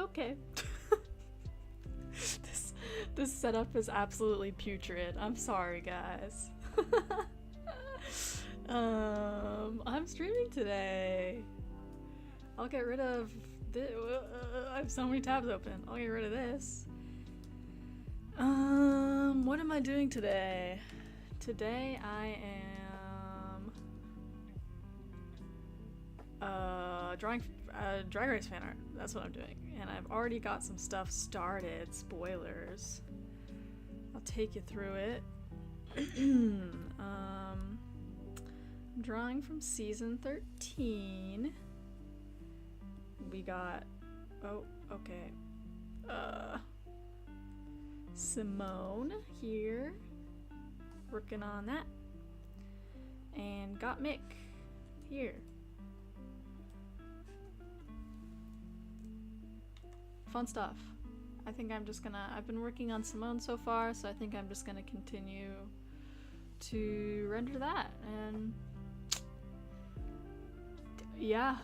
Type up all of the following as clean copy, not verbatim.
Okay. This setup is absolutely putrid. I'm sorry, guys. I'm streaming today. I'll get rid of this. I have so many tabs open. I'll get rid of this. What am I doing today? Today I am drawing Drag Race fan art. That's what I'm doing. And I've already got some stuff started. Spoilers. I'll take you through it. I'm drawing from season 13. We got, oh, okay. Simone here, working on that. And got Mick here. Fun stuff. I think I'm just gonna, I've been working on Simone so far, so I think I'm just gonna continue to render that. And yeah,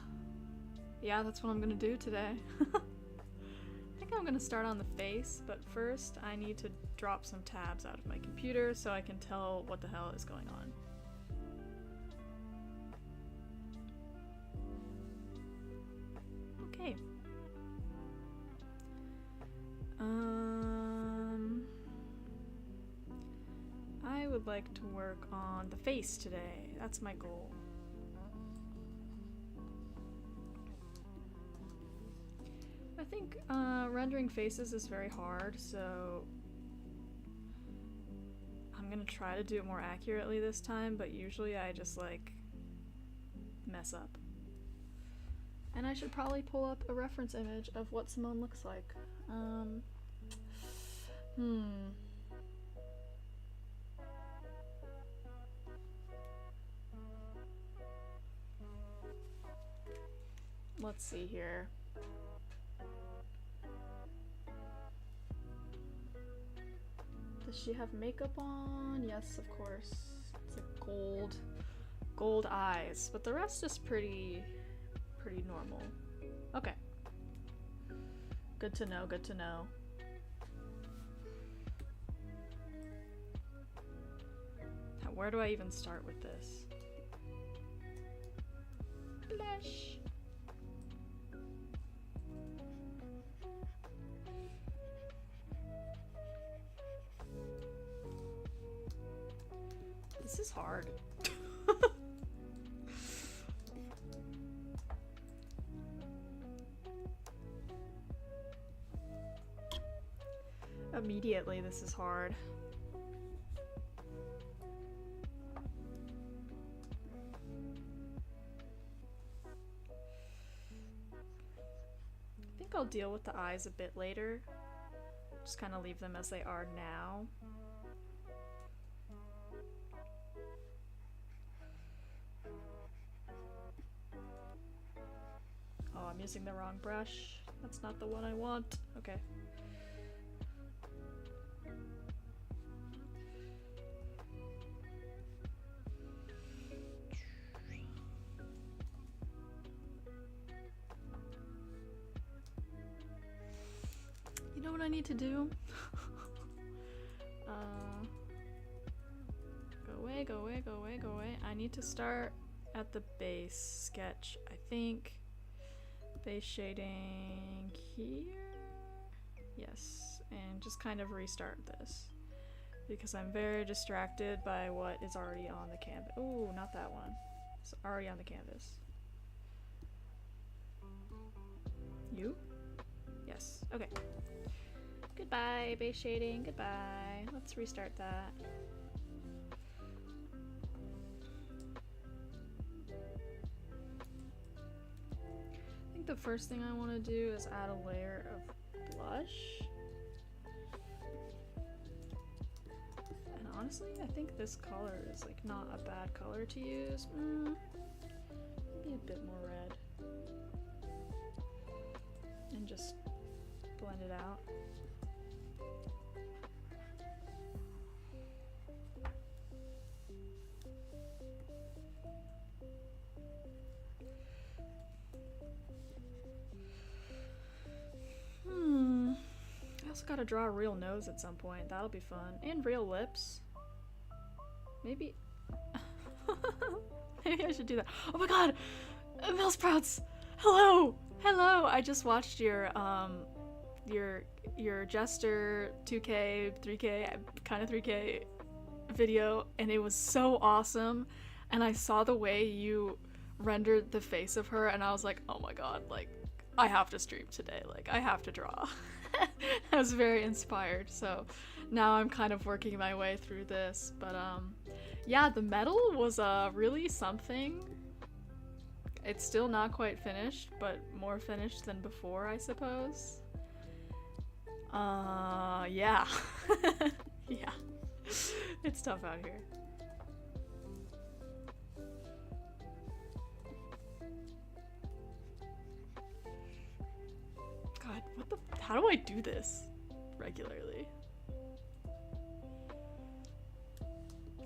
that's what I'm gonna do today. I think I'm gonna start on the face, but first I need to drop some tabs out of my computer so I can tell what the hell is going on. Okay. I would like to work on the face today. That's my goal. I think rendering faces is very hard, so I'm gonna try to do it more accurately this time, but usually I just like mess up. And I should probably pull up a reference image of what Simone looks like. Let's see here. Does she have makeup on? Yes, of course. It's like gold eyes, but the rest is pretty normal. Okay. Good to know, good to know. Now, where do I even start with this? Blush. This is hard. Immediately, this is hard. I think I'll deal with the eyes a bit later. Just kind of leave them as they are now. Oh, I'm using the wrong brush. That's not the one I want. Okay. You know what I need to do? Go away, go away, go away, go away. I need to start at the base sketch, I think. Base shading here? Yes, and just kind of restart this. Because I'm very distracted by what is already on the canvas. Ooh, not that one. It's already on the canvas. You? Yes, okay. Goodbye, base shading, goodbye. Let's restart that. I think the first thing I want to do is add a layer of blush. And honestly, I think this color is like not a bad color to use. Maybe a bit more red. And just blend it out. also gotta draw a real nose at some point. That'll be fun. And real lips. Maybe... Maybe I should do that. Oh my god! Millsprouts! Hello! Hello! I just watched your Jester 2K, 3K, kind of 3K video, and it was so awesome. And I saw the way you rendered the face of her, and I was like, oh my god, like, I have to stream today. Like, I have to draw. I was very inspired, so now I'm kind of working my way through this. But, yeah, the medal was really something. It's still not quite finished, but more finished than before, I suppose. Yeah. Yeah. It's tough out here. God, how do I do this regularly?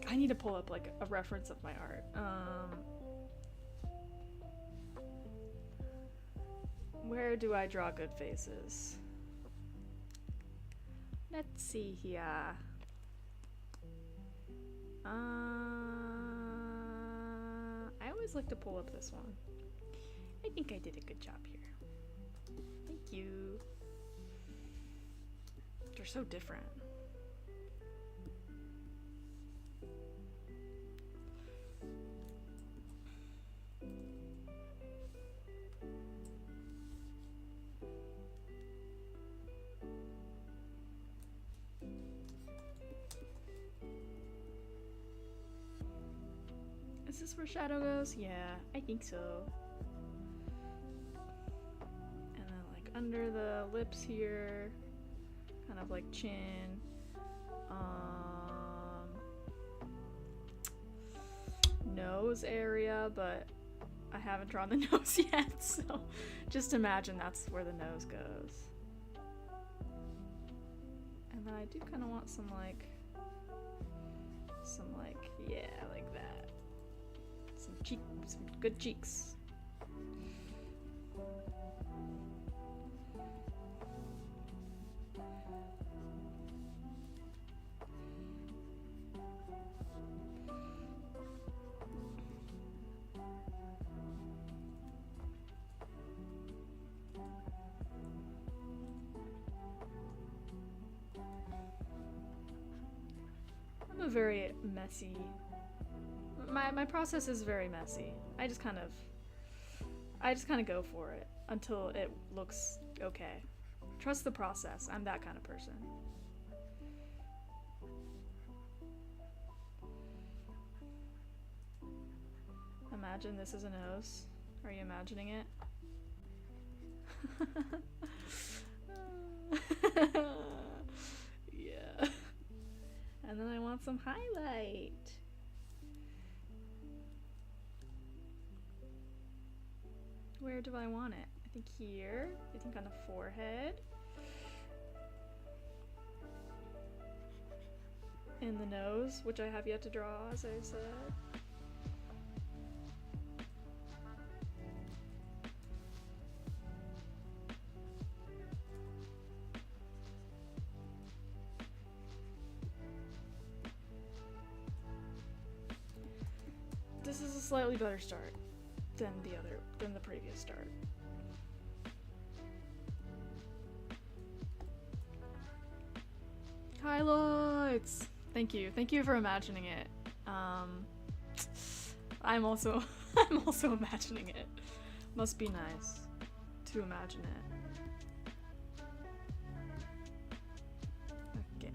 I need to pull up like a reference of my art. Where do I draw good faces? Let's see here. I always like to pull up this one. I think I did a good job here. Thank you. They're so different. Is this where shadow goes? Yeah, I think so. And then like under the lips here, kind of like chin. Nose area, but I haven't drawn the nose yet, so just imagine that's where the nose goes. And then I do kind of want some yeah, like that. Some good cheeks. I'm a very messy... My process is very messy. I just kind of go for it until it looks okay. Trust the process. I'm that kind of person. Imagine this is a nose. Are you imagining it? Yeah. And then I want some highlight. Where do I want it? I think here. I think on the forehead. And the nose, which I have yet to draw, as I said. This is a slightly better start than the previous start. Highlights! Thank you for imagining it. I'm also imagining it. Must be nice to imagine it. Okay.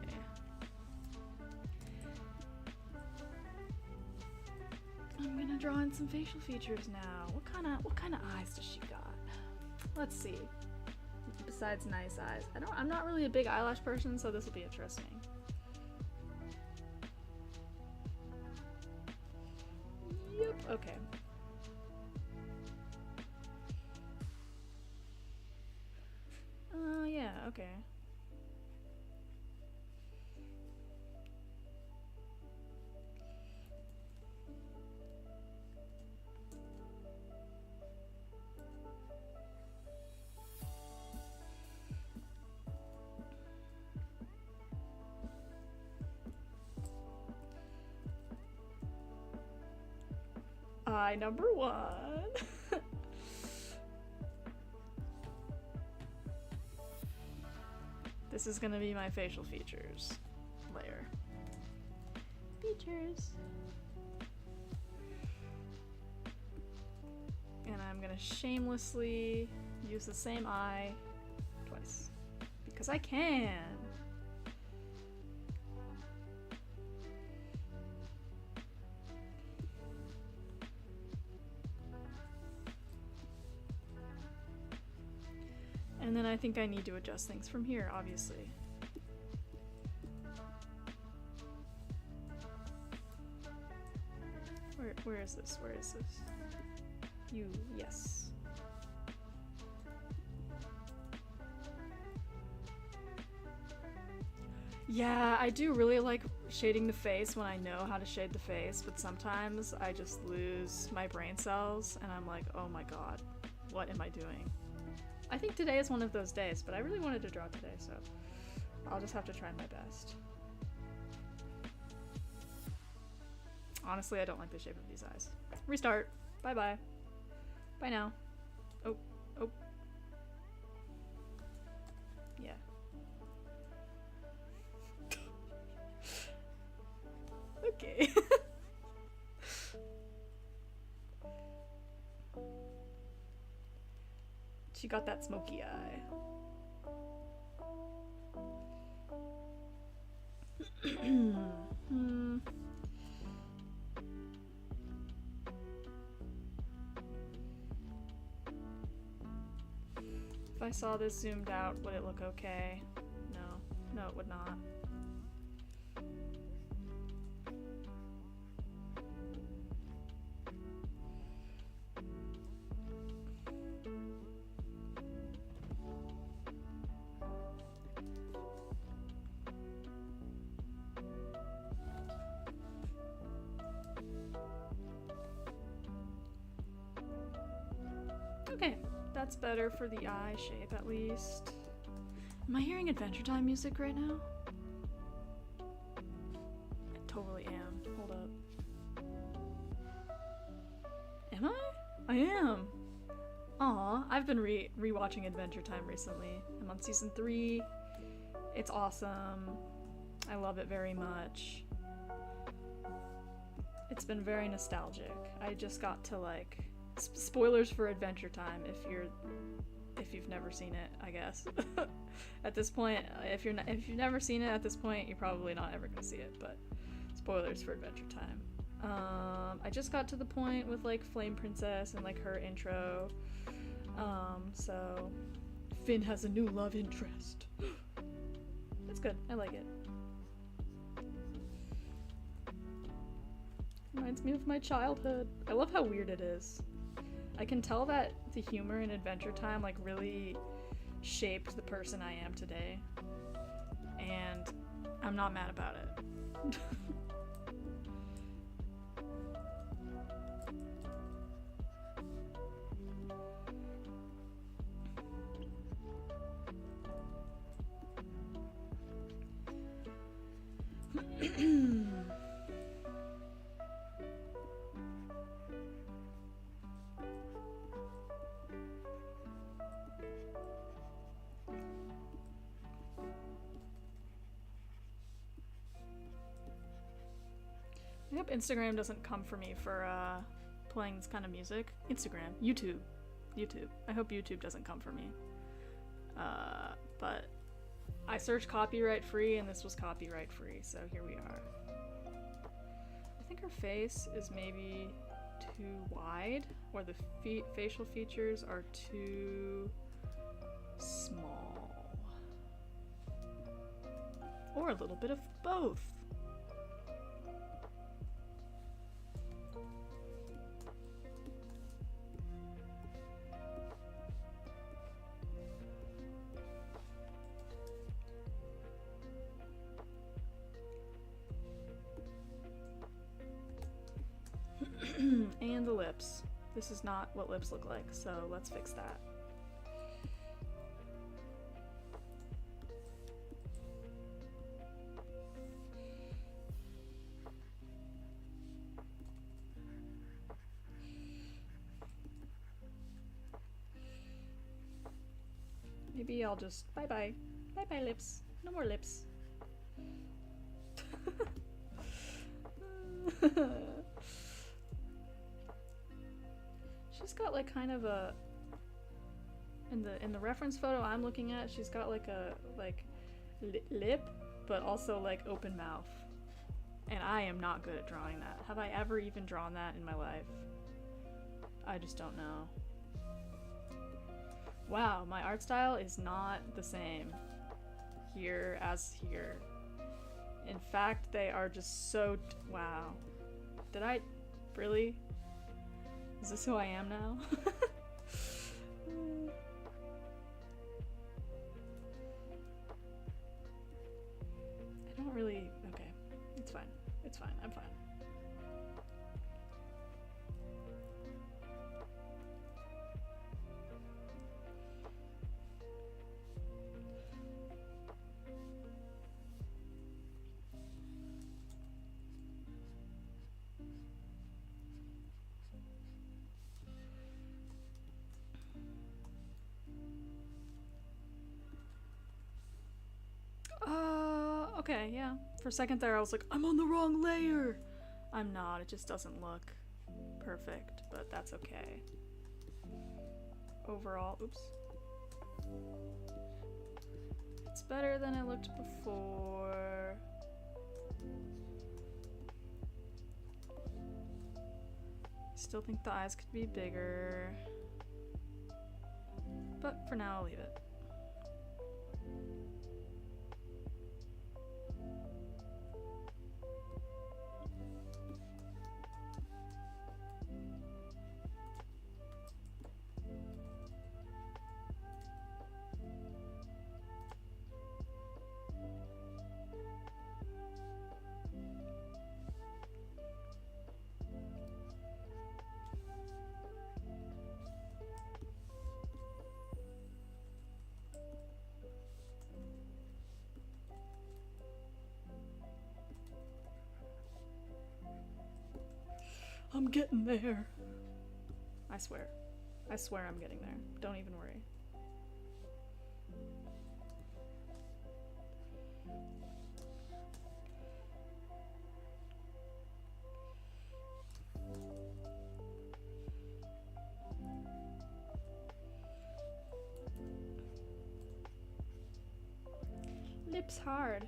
I'm gonna draw in some facial features now. What kind of eyes does she got? Let's see. Besides nice eyes. I'm not really a big eyelash person, so this will be interesting. Yep, okay. Yeah, okay. eye number 1. This is gonna be my facial features layer. Features. And I'm gonna shamelessly use the same eye twice. Because I can! And then I think I need to adjust things from here, obviously. Where is this? Where is this? You, yes. Yeah, I do really like shading the face when I know how to shade the face, but sometimes I just lose my brain cells and I'm like, oh my god, what am I doing? I think today is one of those days, but I really wanted to draw today, so I'll just have to try my best. Honestly, I don't like the shape of these eyes. Restart. Bye-bye. Bye now. Oh. Oh. Yeah. Okay. She got that smoky eye. If I saw this zoomed out, would it look okay? No. No, it would not. Okay, that's better for the eye shape at least. Am I hearing Adventure Time music right now? I totally am. Hold up. Am I? I am! Aw, I've been rewatching Adventure Time recently. I'm on season 3. It's awesome. I love it very much. It's been very nostalgic. I just got to like... spoilers for Adventure Time if you've never seen it, I guess. At this point, if you've never seen it at this point, you're probably not ever gonna see it, but spoilers for Adventure Time. I just got to the point with like Flame Princess and like her intro. So Finn has a new love interest. It's good. I like it. Reminds me of my childhood. I love how weird it is. I can tell that the humor in Adventure Time like really shaped the person I am today. And I'm not mad about it. I hope Instagram doesn't come for me for playing this kind of music. Instagram. YouTube. I hope YouTube doesn't come for me. But I searched copyright free and this was copyright free, so here we are. I think her face is maybe too wide, or the facial features are too small. Or a little bit of both. And the lips. This is not what lips look like, so let's fix that. maybe I'll just bye-bye. Bye-bye lips. No more lips. She's got like kind of a in the reference photo I'm looking at, she's got like a lip, but also like open mouth. And I am not good at drawing that. Have I ever even drawn that in my life? I just don't know. Wow, my art style is not the same here as here. In fact, they are just so wow. Did I really? Is this who I am now? I don't really. Okay, it's fine. It's fine. I'm fine. Okay, yeah. For a second there I was like, I'm on the wrong layer! I'm not, it just doesn't look perfect, but that's okay. Overall, oops. It's better than it looked before. Still think the eyes could be bigger. But for now, I'll leave it. I'm getting there. I swear. I swear I'm getting there. Don't even worry. Lips hard.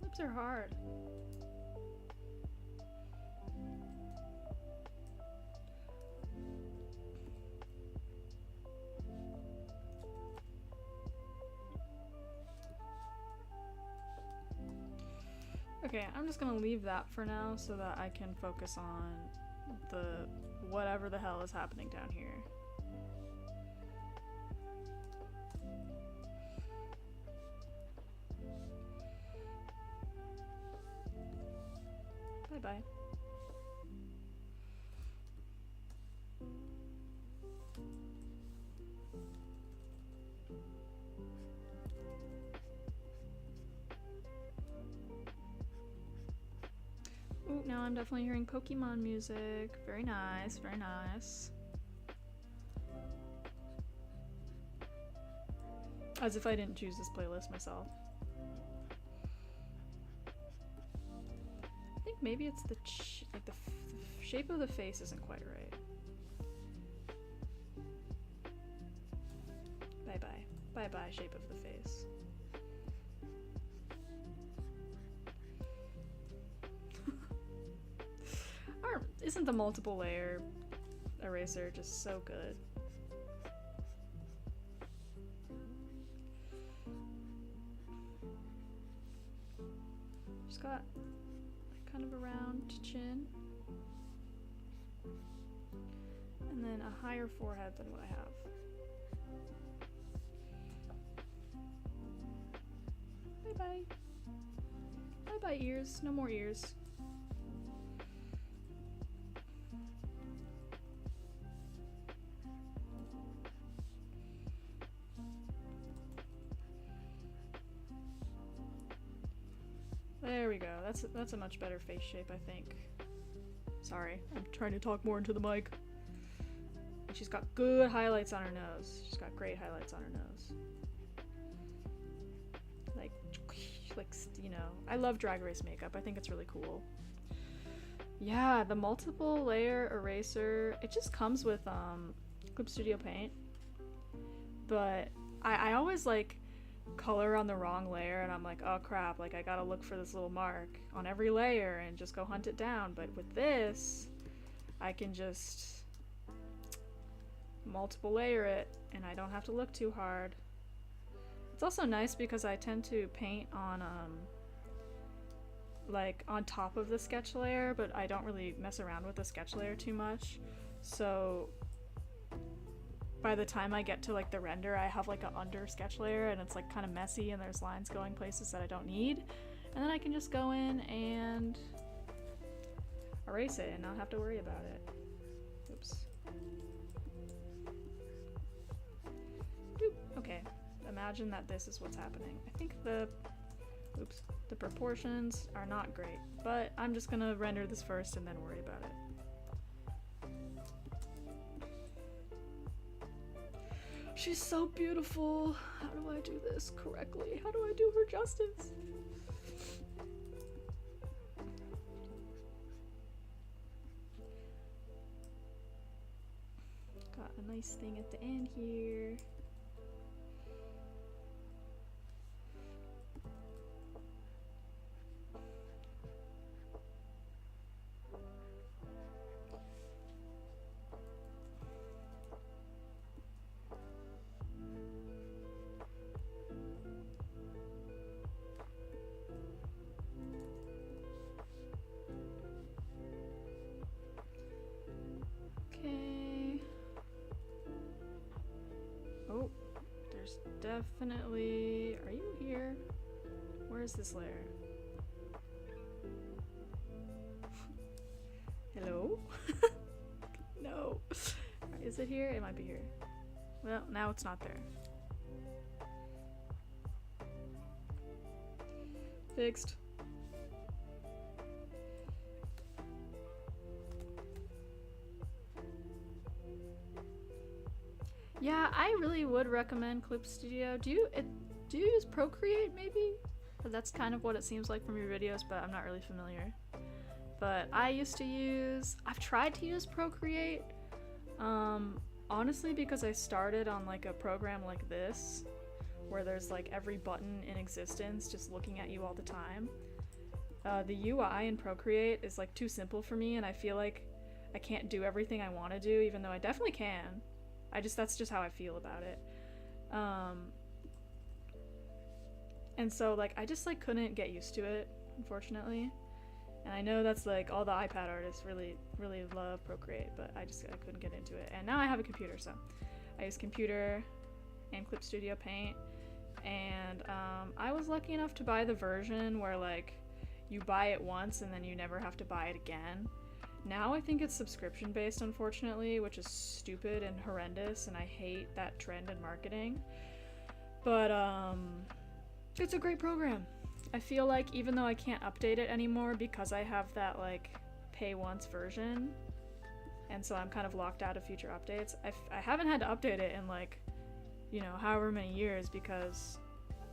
Lips are hard. Okay, I'm just gonna leave that for now so that I can focus on the whatever the hell is happening down here. Bye-bye. Ooh, now I'm definitely hearing Pokemon music. Very nice, very nice. As if I didn't choose this playlist myself. I think maybe it's the shape of the face isn't quite right. Bye-bye. Bye-bye, shape of the face. Isn't the multiple layer eraser just so good? She's got kind of a round chin. And then a higher forehead than what I have. Bye-bye. Bye-bye ears. No more ears. There we go. That's a much better face shape, I think. Sorry, I'm trying to talk more into the mic. And she's got good highlights on her nose. She's got great highlights on her nose. you know, I love Drag Race makeup. I think it's really cool. Yeah, the multiple layer eraser, it just comes with Clip Studio Paint. But I always like color on the wrong layer and I'm like, oh crap, like I gotta look for this little mark on every layer and just go hunt it down. But with this, I can just multiple layer it and I don't have to look too hard. It's also nice because I tend to paint on like on top of the sketch layer, but I don't really mess around with the sketch layer too much. So by the time I get to like the render, I have like an under sketch layer and it's like kind of messy and there's lines going places that I don't need. And then I can just go in and erase it and not have to worry about it. Oops. Doop. Okay, imagine that this is what's happening. I think the proportions are not great, but I'm just gonna render this first and then worry about it. She's so beautiful. How do I do this correctly? How do I do her justice? Got a nice thing at the end here. Definitely. Are you here? Where is this layer? Hello? No. Is it here? It might be here. Well, now it's not there. Fixed. Yeah, I really would recommend Clip Studio. Do you use Procreate maybe? Or that's kind of what it seems like from your videos, but I'm not really familiar. But I've tried to use Procreate, honestly because I started on like a program like this, where there's like every button in existence just looking at you all the time. The UI in Procreate is like too simple for me and I feel like I can't do everything I want to do, even though I definitely can. That's just how I feel about it. And so like I just like couldn't get used to it, unfortunately. And I know that's like all the iPad artists really love Procreate, but I couldn't get into it. And now I have a computer, so I use computer and Clip Studio Paint. And I was lucky enough to buy the version where like you buy it once and then you never have to buy it again. Now I think it's subscription based, unfortunately, which is stupid and horrendous, and I hate that trend in marketing. But it's a great program. I feel like even though I can't update it anymore because I have that like pay once version, and so I'm kind of locked out of future updates, I haven't had to update it in like, you know, however many years because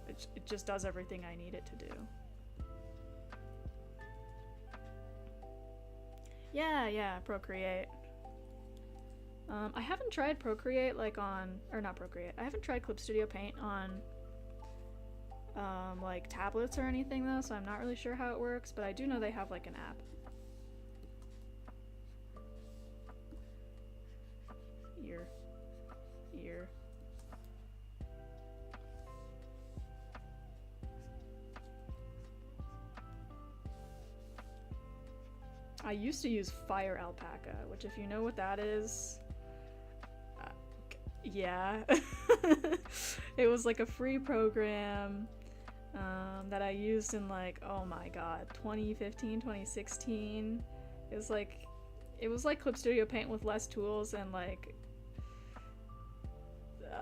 it just does everything I need it to do. Yeah, Procreate. I haven't tried Procreate like I haven't tried Clip Studio Paint on like tablets or anything though, so I'm not really sure how it works, but I do know they have like an app. Ear. I used to use Fire Alpaca, which if you know what that is, yeah. It was like a free program that I used in like, oh my god, 2015, 2016. It was like Clip Studio Paint with less tools and like,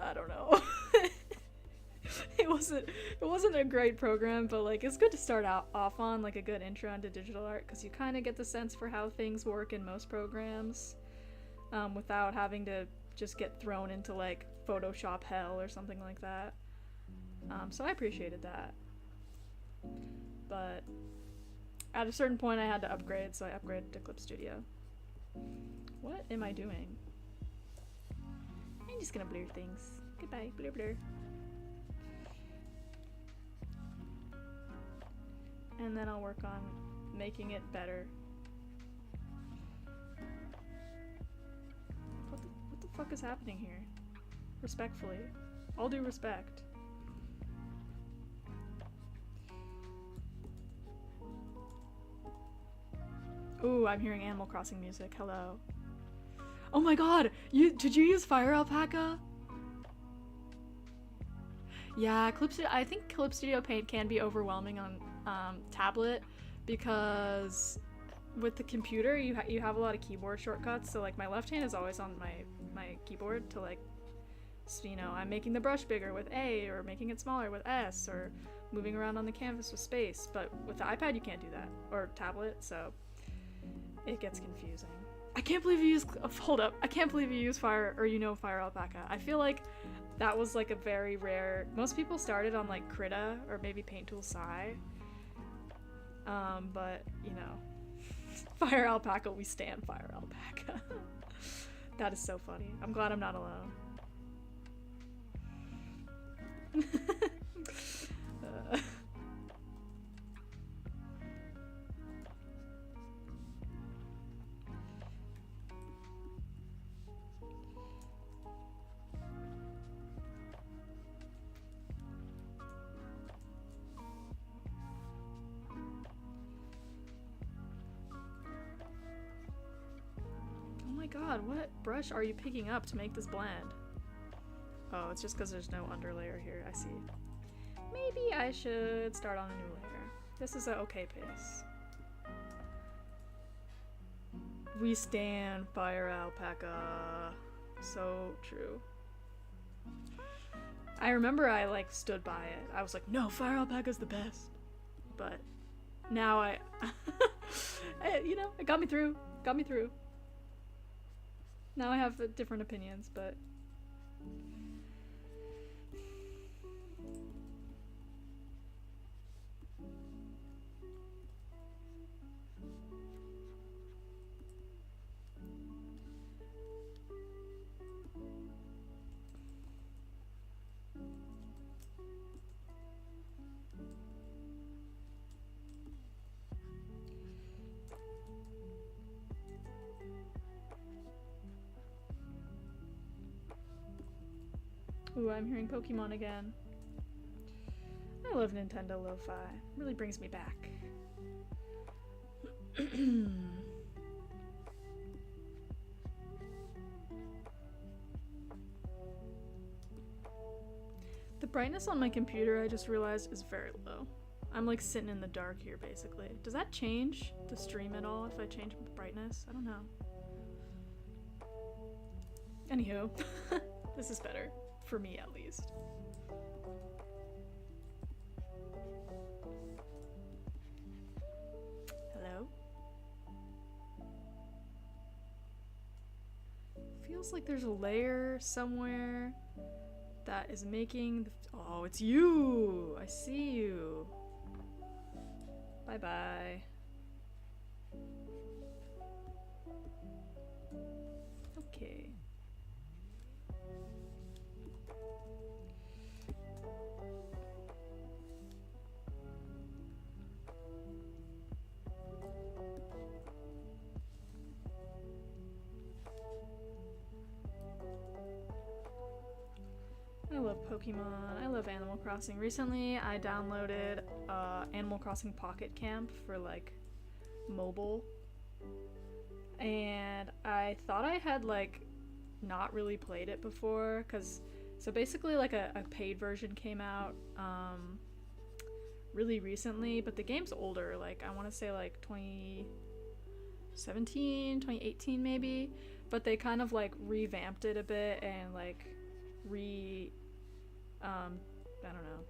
I don't know. It wasn't a great program, but like it's good to start off on, like a good intro into digital art, because you kind of get the sense for how things work in most programs without having to just get thrown into like Photoshop hell or something like that. So I appreciated that. but at a certain point I had to upgrade, so I upgraded to Clip Studio. What am I doing? I'm just gonna blur things. Goodbye, blur blur. And then I'll work on making it better. What the fuck is happening here? Respectfully. All due respect. Ooh, I'm hearing Animal Crossing music. Hello. Oh my god! Did you use Fire Alpaca? Yeah, I think Clip Studio Paint can be overwhelming on tablet, because with the computer you have a lot of keyboard shortcuts, so like my left hand is always on my keyboard to like, you know, I'm making the brush bigger with A, or making it smaller with S, or moving around on the canvas with space, but with the iPad you can't do that, or tablet, so it gets confusing. I can't believe you use hold up. I can't believe you use Fire Alpaca. I feel like that was like a very rare. Most people started on like Krita or maybe Paint Tool Sai. But you know, Fire Alpaca, we stand Fire Alpaca. That is so funny. I'm glad I'm not alone. God, what brush are you picking up to make this blend? Oh, it's just because there's no underlayer here. I see. Maybe I should start on a new layer. This is an okay pace. We stand Fire Alpaca. So true. I remember I like stood by it. I was like, no, Fire Alpaca's the best. But now you know, it got me through. Got me through. Now I have different opinions, but ooh, I'm hearing Pokemon again. I love Nintendo Lo-Fi. It really brings me back. The brightness on my computer, I just realized, is very low. I'm like sitting in the dark here, basically. Does that change the stream at all if I change the brightness? I don't know. Anywho, this is better. For me, at least. Hello? Feels like there's a layer somewhere that is making the... Oh, it's you! I see you. Bye-bye. Okay. I love Pokemon. I love Animal Crossing. Recently, I downloaded Animal Crossing Pocket Camp for like mobile, and I thought I had like not really played it before, because so basically like a paid version came out really recently, but the game's older, like I want to say like 2017, 2018 maybe, but they kind of like revamped it a bit and like I don't know,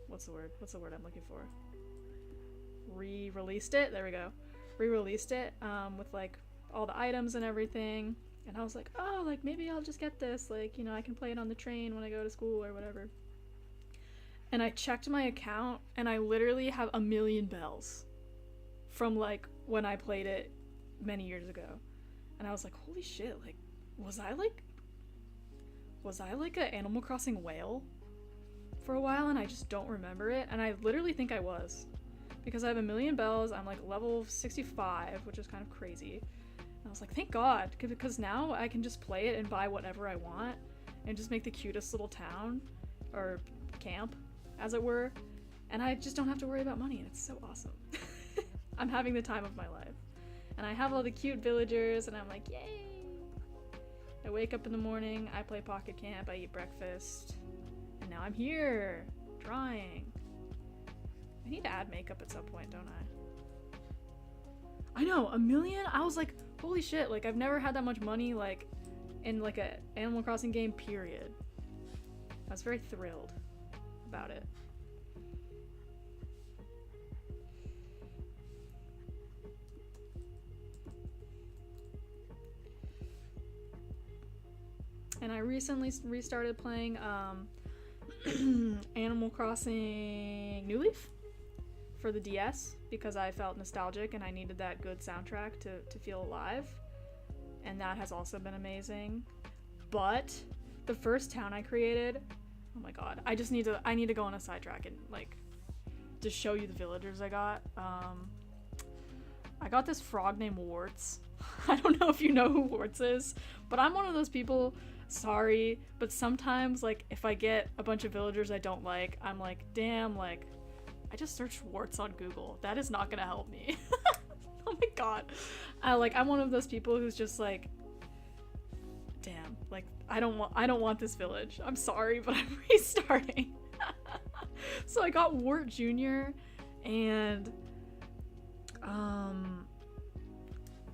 what's the word I'm looking for? Re-released it, there we go. Re-released it with like all the items and everything, and I was like, oh, like maybe I'll just get this, like, you know, I can play it on the train when I go to school or whatever. And I checked my account, and I literally have 1,000,000 bells from, like, when I played it many years ago. And I was like, holy shit, like, was I like an Animal Crossing whale for a while, and I just don't remember it? And I literally think I was. Because I have 1,000,000 bells, I'm, like, level 65, which is kind of crazy. And I was like, thank God, because now I can just play it and buy whatever I want, and just make the cutest little town, or camp, as it were, and I just don't have to worry about money, and it's so awesome. I'm having the time of my life. And I have all the cute villagers, and I'm like, yay! I wake up in the morning, I play Pocket Camp, I eat breakfast, and now I'm here, drawing. I need to add makeup at some point, don't I? I know, 1,000,000? I was like, holy shit, like, I've never had that much money, like, in, like, a Animal Crossing game, period. I was very thrilled about it. And I recently restarted playing Animal Crossing New Leaf for the DS because I felt nostalgic and I needed that good soundtrack to feel alive. And that has also been amazing. But the first town I created, oh my god, I need to go on a sidetrack and like just show you the villagers I got. I got this frog named Warts. I don't know if you know who Warts is, but I'm one of those people, sorry, but sometimes like if I get a bunch of villagers I don't like, I'm like, damn, like I just searched Warts on Google. That is not gonna help me. Oh my god. I'm one of those people who's just like, damn, like I don't want this village. I'm sorry, but I'm restarting. So I got Wart Jr. and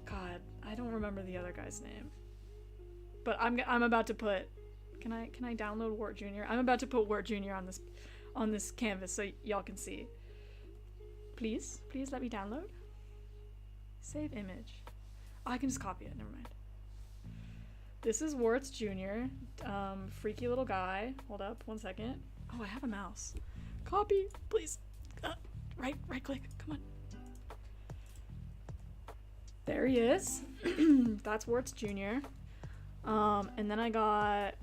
God, I don't remember the other guy's name. But I'm about to put, can I download Wart Jr.? I'm about to put Wart Jr. on this canvas so y'all can see. Please let me download. Save image. Oh, I can just copy it, never mind. This is Wart Jr. Freaky little guy. Hold up, 1 second. Oh, I have a mouse. Copy, please. Right click, come on. There he is. That's Wart Jr. And then I got,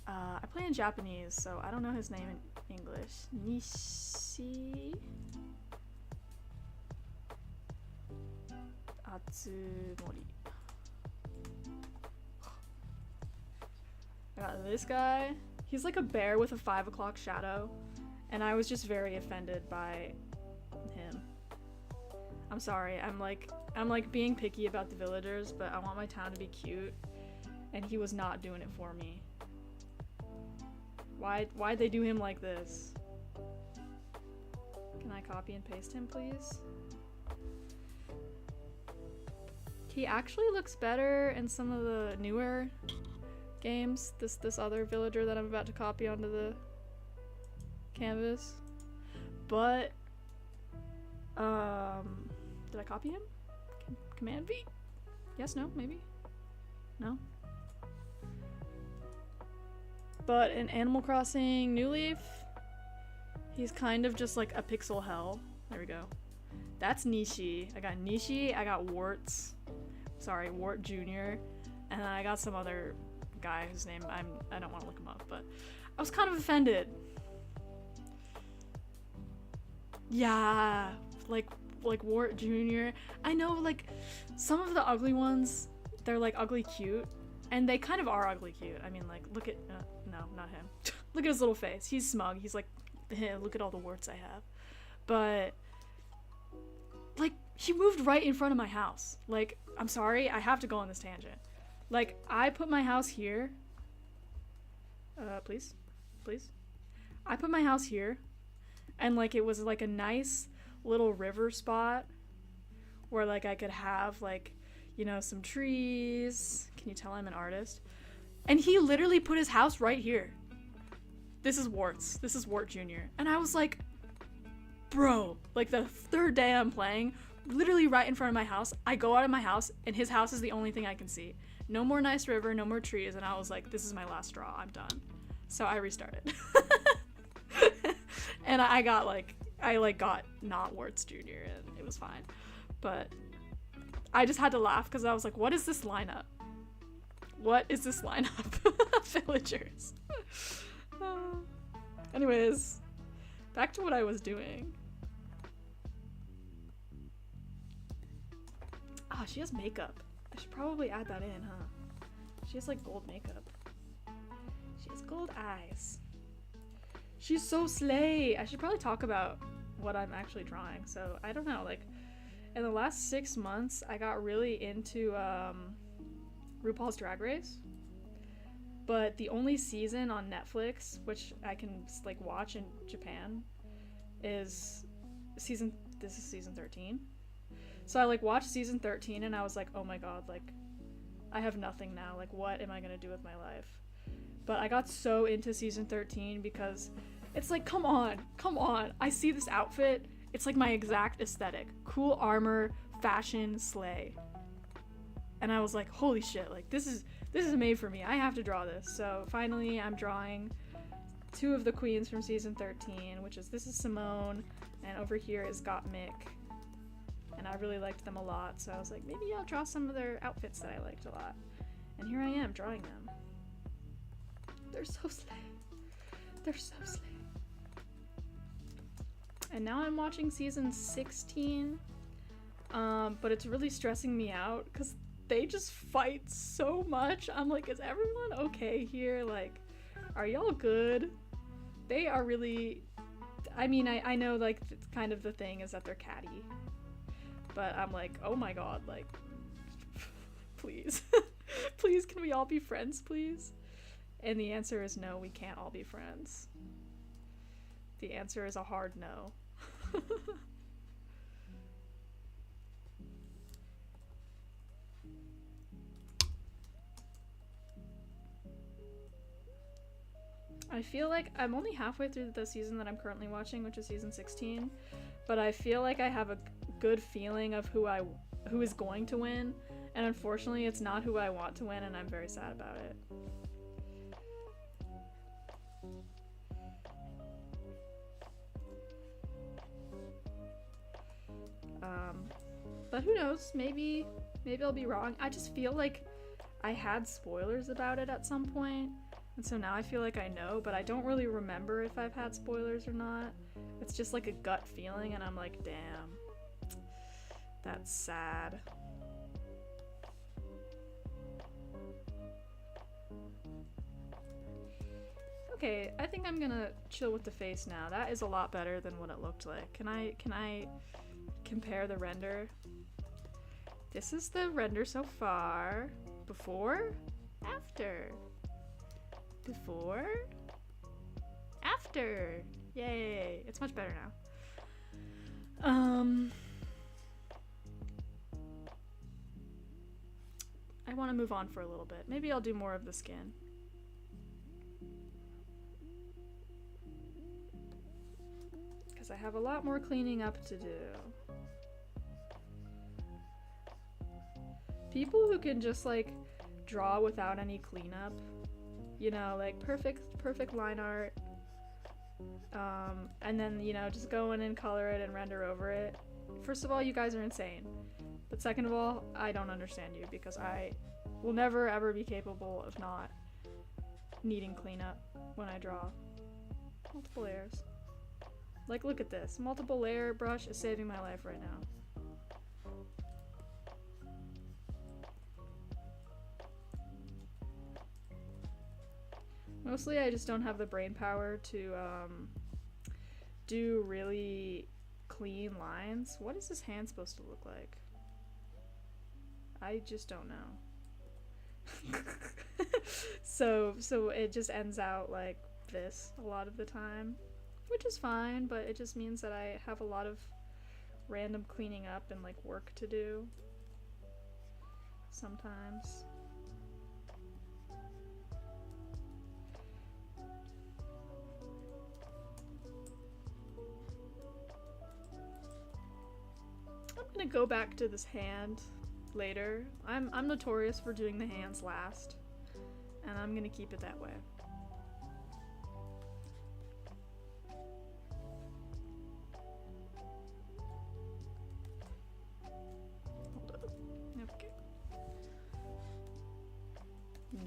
I play in Japanese, so I don't know his name in English. Nishi Atsumori. I got this guy. He's like a bear with a 5 o'clock shadow, and I was just very offended by him. I'm sorry, I'm like being picky about the villagers, but I want my town to be cute, and he was not doing it for me. Why'd they do him like this? Can I copy and paste him, please? He actually looks better in some of the newer games. This other villager that I'm about to copy onto the canvas. But did I copy him? Command V? Yes, no, maybe? No? But in Animal Crossing New Leaf, he's kind of just like a pixel hell. There we go. That's Nishi. I got Nishi, I got Warts. Sorry, Wart Jr. And then I got some other guy whose name I don't want to look him up, but I was kind of offended. Yeah, like Wart Jr. I know, like, some of the ugly ones, they're like ugly cute, and they kind of are ugly cute. I mean, like, look at, no, not him. Look at his little face. He's smug. He's like, look at all the warts I have. But, like, he moved right in front of my house. Like, I'm sorry, I have to go on this tangent. Like, I put my house here. Please. I put my house here, and, like, it was, like, a nice little river spot where, like, I could have, like, you know, some trees. Can you tell I'm an artist? And he literally put his house right here. This is Warts. This is Wart Jr. And I was like, bro, like, the third day I'm playing, literally right in front of my house, I go out of my house, and his house is the only thing I can see. No more nice river, no more trees, and I was like, this is my last straw, I'm done. So I restarted. And I got not Warts Jr. and it was fine. But I just had to laugh because I was like, what is this lineup? What is this lineup of villagers? Anyways, back to what I was doing. Ah, she has makeup. I should probably add that in, huh? She has like gold makeup. She has gold eyes. She's so slay. I should probably talk about what I'm actually drawing. So I don't know, like in the last 6 months, I got really into RuPaul's Drag Race. But the only season on Netflix, which I can like watch in Japan, is season 13. So I like watched season 13 and I was like, oh my god, like I have nothing now. Like what am I gonna do with my life? But I got so into season 13 because it's like, come on. I see this outfit. It's like my exact aesthetic. Cool armor, fashion, slay. And I was like, holy shit, like this is made for me. I have to draw this. So finally I'm drawing 2 of the queens from season 13, which is, this is Simone, and over here is Gottmik. And I really liked them a lot, so I was like, maybe I'll draw some of their outfits that I liked a lot. And here I am drawing them. They're so slay. They're so slay. And now I'm watching season 16, but it's really stressing me out because they just fight so much. I'm like, is everyone okay here? Like, are y'all good? They are really, I mean, I know like kind of the thing is that they're catty, but I'm like, oh my god, like, please, please, can we all be friends, please? And the answer is no, we can't all be friends. The answer is a hard no. I feel like I'm only halfway through the season that I'm currently watching, which is season 16, but I feel like I have a good feeling of who is going to win, and unfortunately it's not who I want to win, and I'm very sad about it. But who knows, maybe I'll be wrong. I just feel like I had spoilers about it at some point, and so now I feel like I know, but I don't really remember if I've had spoilers or not. It's just like a gut feeling, and I'm like, damn, that's sad. Okay, I think I'm gonna chill with the face now. That is a lot better than what it looked like. Can I compare the render? This is the render so far. Before, after. Before, after. Yay, it's much better now. I want to move on for a little bit. Maybe I'll do more of the skin. Because I have a lot more cleaning up to do. People who can just like draw without any cleanup, you know, like perfect line art, and then, you know, just go in and color it and render over it. First of all, you guys are insane. But second of all, I don't understand you, because I will never ever be capable of not needing cleanup when I draw. Multiple layers. Like, look at this. Multiple layer brush is saving my life right now. Mostly I just don't have the brain power to do really clean lines. What is this hand supposed to look like? I just don't know. So it just ends out like this a lot of the time, which is fine, but it just means that I have a lot of random cleaning up and like work to do sometimes. I'm gonna go back to this hand later. I'm notorious for doing the hands last, and I'm gonna keep it that way.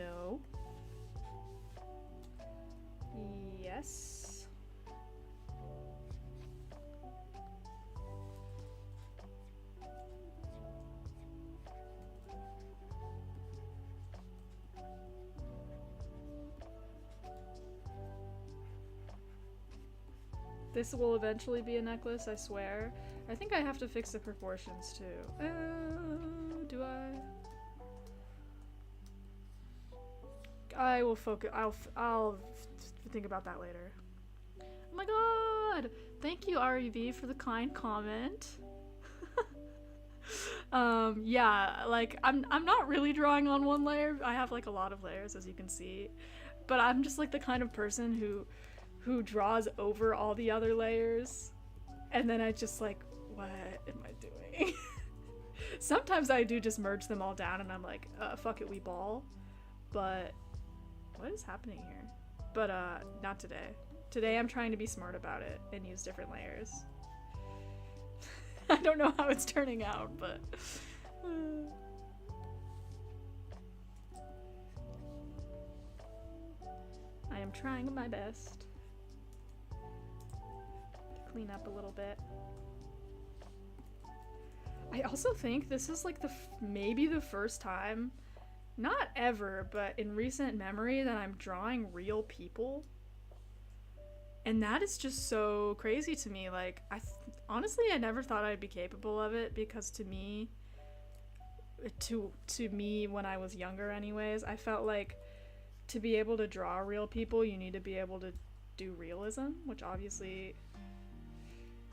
No. Yes. This will eventually be a necklace, I swear. I think I have to fix the proportions too. Do I? I will focus. I'll think about that later. Oh my god! Thank you, REV, for the kind comment. Yeah, like I'm not really drawing on one layer. I have like a lot of layers, as you can see, but I'm just like the kind of person who draws over all the other layers, and then I just like, what am I doing? Sometimes I do just merge them all down and I'm like, fuck it, we ball. But what is happening here? But not today. Today I'm trying to be smart about it and use different layers. I don't know how it's turning out, but I am trying my best to clean up a little bit. I also think this is like maybe the first time, not ever, but in recent memory, that I'm drawing real people. And that is just so crazy to me. Like, honestly, I never thought I'd be capable of it, because to me when I was younger anyways, I felt like to be able to draw real people, you need to be able to do realism, which obviously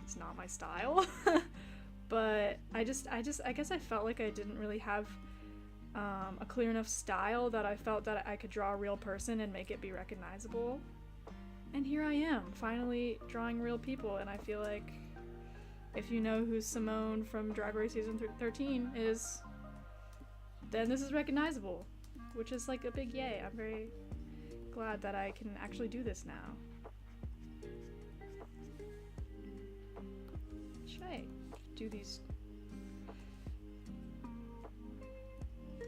is not my style. But I guess I felt like I didn't really have a clear enough style that I felt that I could draw a real person and make it be recognizable. And here I am, finally drawing real people, and I feel like if you know who Simone from Drag Race Season 13 is, then this is recognizable, which is like a big yay. I'm very glad that I can actually do this now. Should I do these?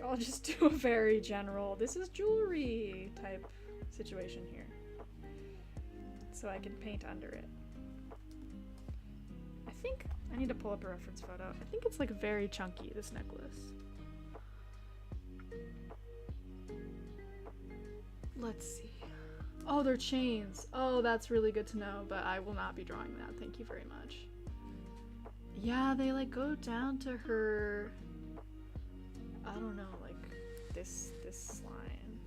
I'll just do a very general, this is jewelry type situation here, so I can paint under it. I think I need to pull up a reference photo. I think it's like very chunky, this necklace. Let's see. Oh, they're chains. Oh, that's really good to know, but I will not be drawing that. Thank you very much. Yeah, they like go down to her, I don't know, like this line.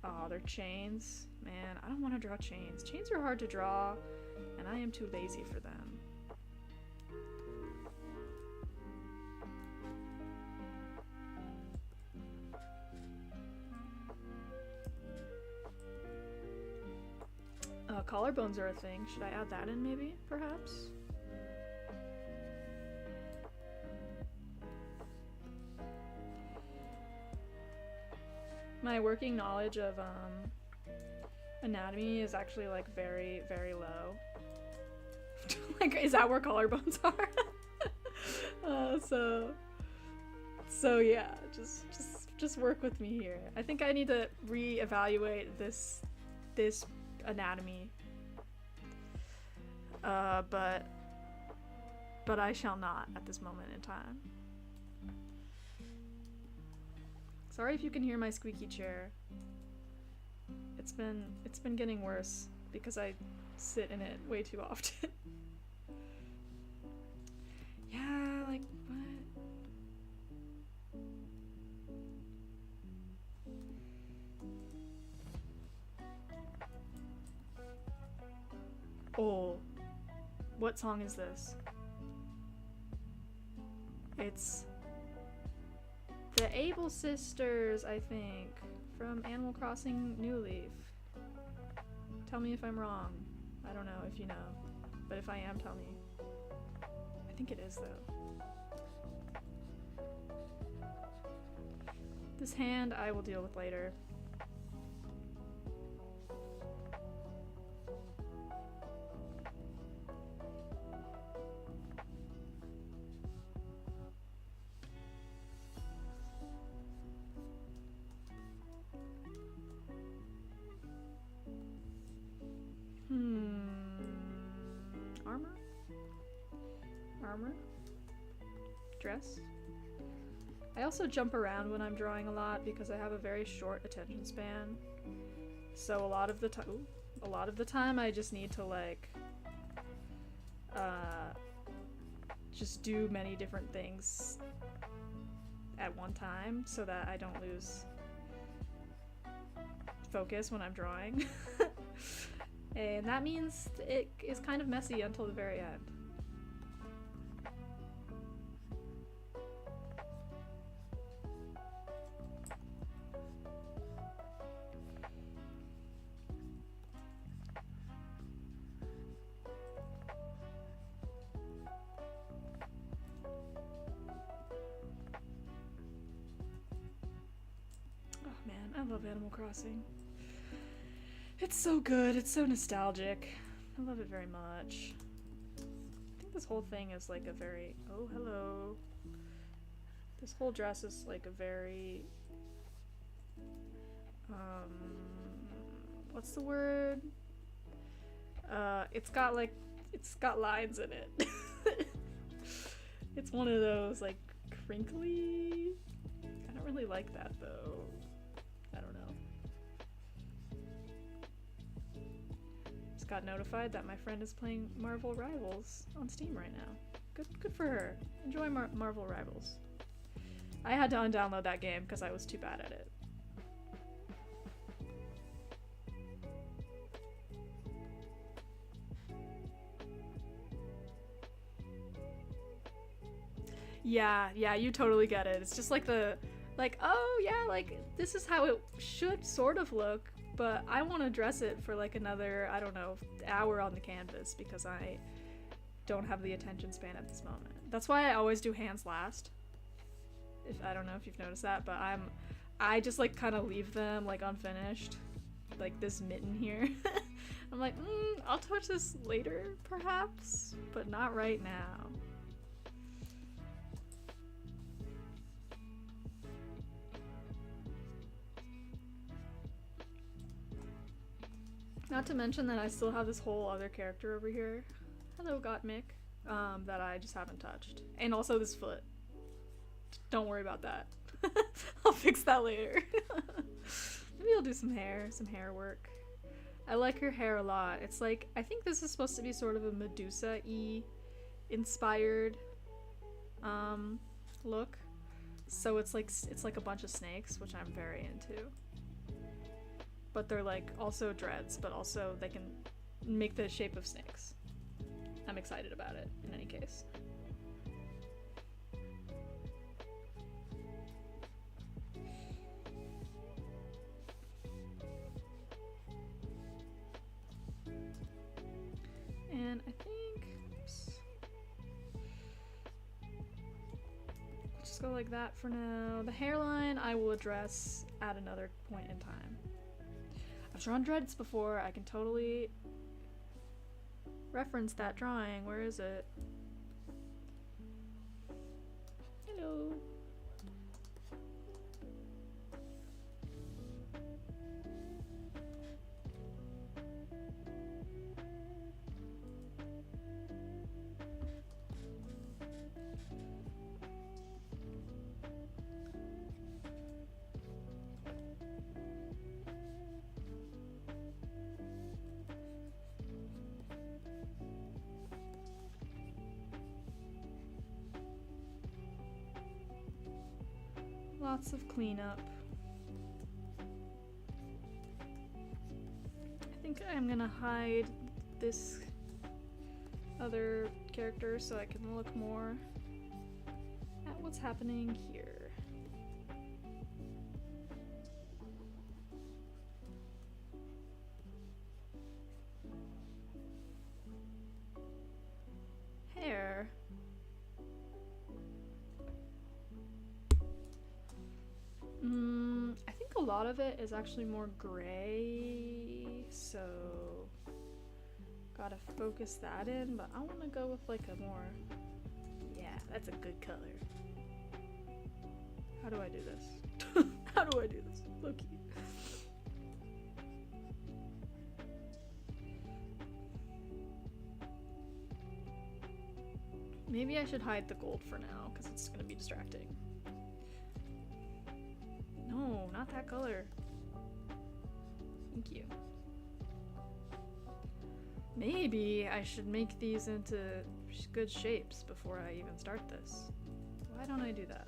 Oh, they're chains. Man, I don't want to draw chains. Chains are hard to draw, and I am too lazy for them. Collarbones are a thing. Should I add that in maybe, perhaps? My working knowledge of anatomy is actually like very, very low. Like, is that where collarbones are? So yeah, just work with me here. I think I need to reevaluate this anatomy. But I shall not at this moment in time. Sorry if you can hear my squeaky chair. It's been getting worse because I sit in it way too often. Yeah, like what? Oh, what song is this? It's the Able Sisters, I think, from Animal Crossing New Leaf. Tell me if I'm wrong. I don't know if you know, but if I am, tell me. I think it is, though. This hand I will deal with later. armor dress. I also jump around when I'm drawing a lot because I have a very short attention span. So a lot of the time I just need to like just do many different things at one time so that I don't lose focus when I'm drawing. And that means it is kind of messy until the very end. I love Animal Crossing. It's so good, it's so nostalgic. I love it very much. I think this whole thing is like a very... Oh, hello. This whole dress is like a very... what's the word? It's got lines in it. It's one of those like crinkly... I don't really like that though. I don't know. Just got notified that my friend is playing Marvel Rivals on Steam right now. Good for her. Enjoy Marvel Rivals. I had to undownload that game because I was too bad at it. Yeah, you totally get it. It's just like oh yeah, like this is how it should sort of look, but I want to dress it for like another, I don't know, hour on the canvas because I don't have the attention span at this moment. That's why I always do hands last. I don't know if you've noticed that, but I just like kind of leave them like unfinished, like this mitten here. I'm like, I'll touch this later perhaps, but not right now. Not to mention that I still have this whole other character over here. Hello, Gottmik. That I just haven't touched. And also this foot. Don't worry about that. I'll fix that later. Maybe I'll do some hair work. I like her hair a lot. It's like, I think this is supposed to be sort of a Medusa-y inspired look. So it's like a bunch of snakes, which I'm very into. But they're like also dreads, but also they can make the shape of snakes. I'm excited about it in any case. And I think, oops. Just go like that for now. The hairline I will address at another point in time. I've drawn dreads before, I can totally reference that drawing. Where is it? Hello. Lots of cleanup. I think I'm gonna hide this other character so I can look more at what's happening here. Hair. I think a lot of it is actually more gray, so gotta focus that in, but I want to go with like a more, yeah, that's a good color. How do I do this? How do I do this? Low-key. Maybe I should hide the gold for now, because it's gonna be distracting. No, not that color. Thank you. Maybe I should make these into good shapes before I even start this. Why don't I do that?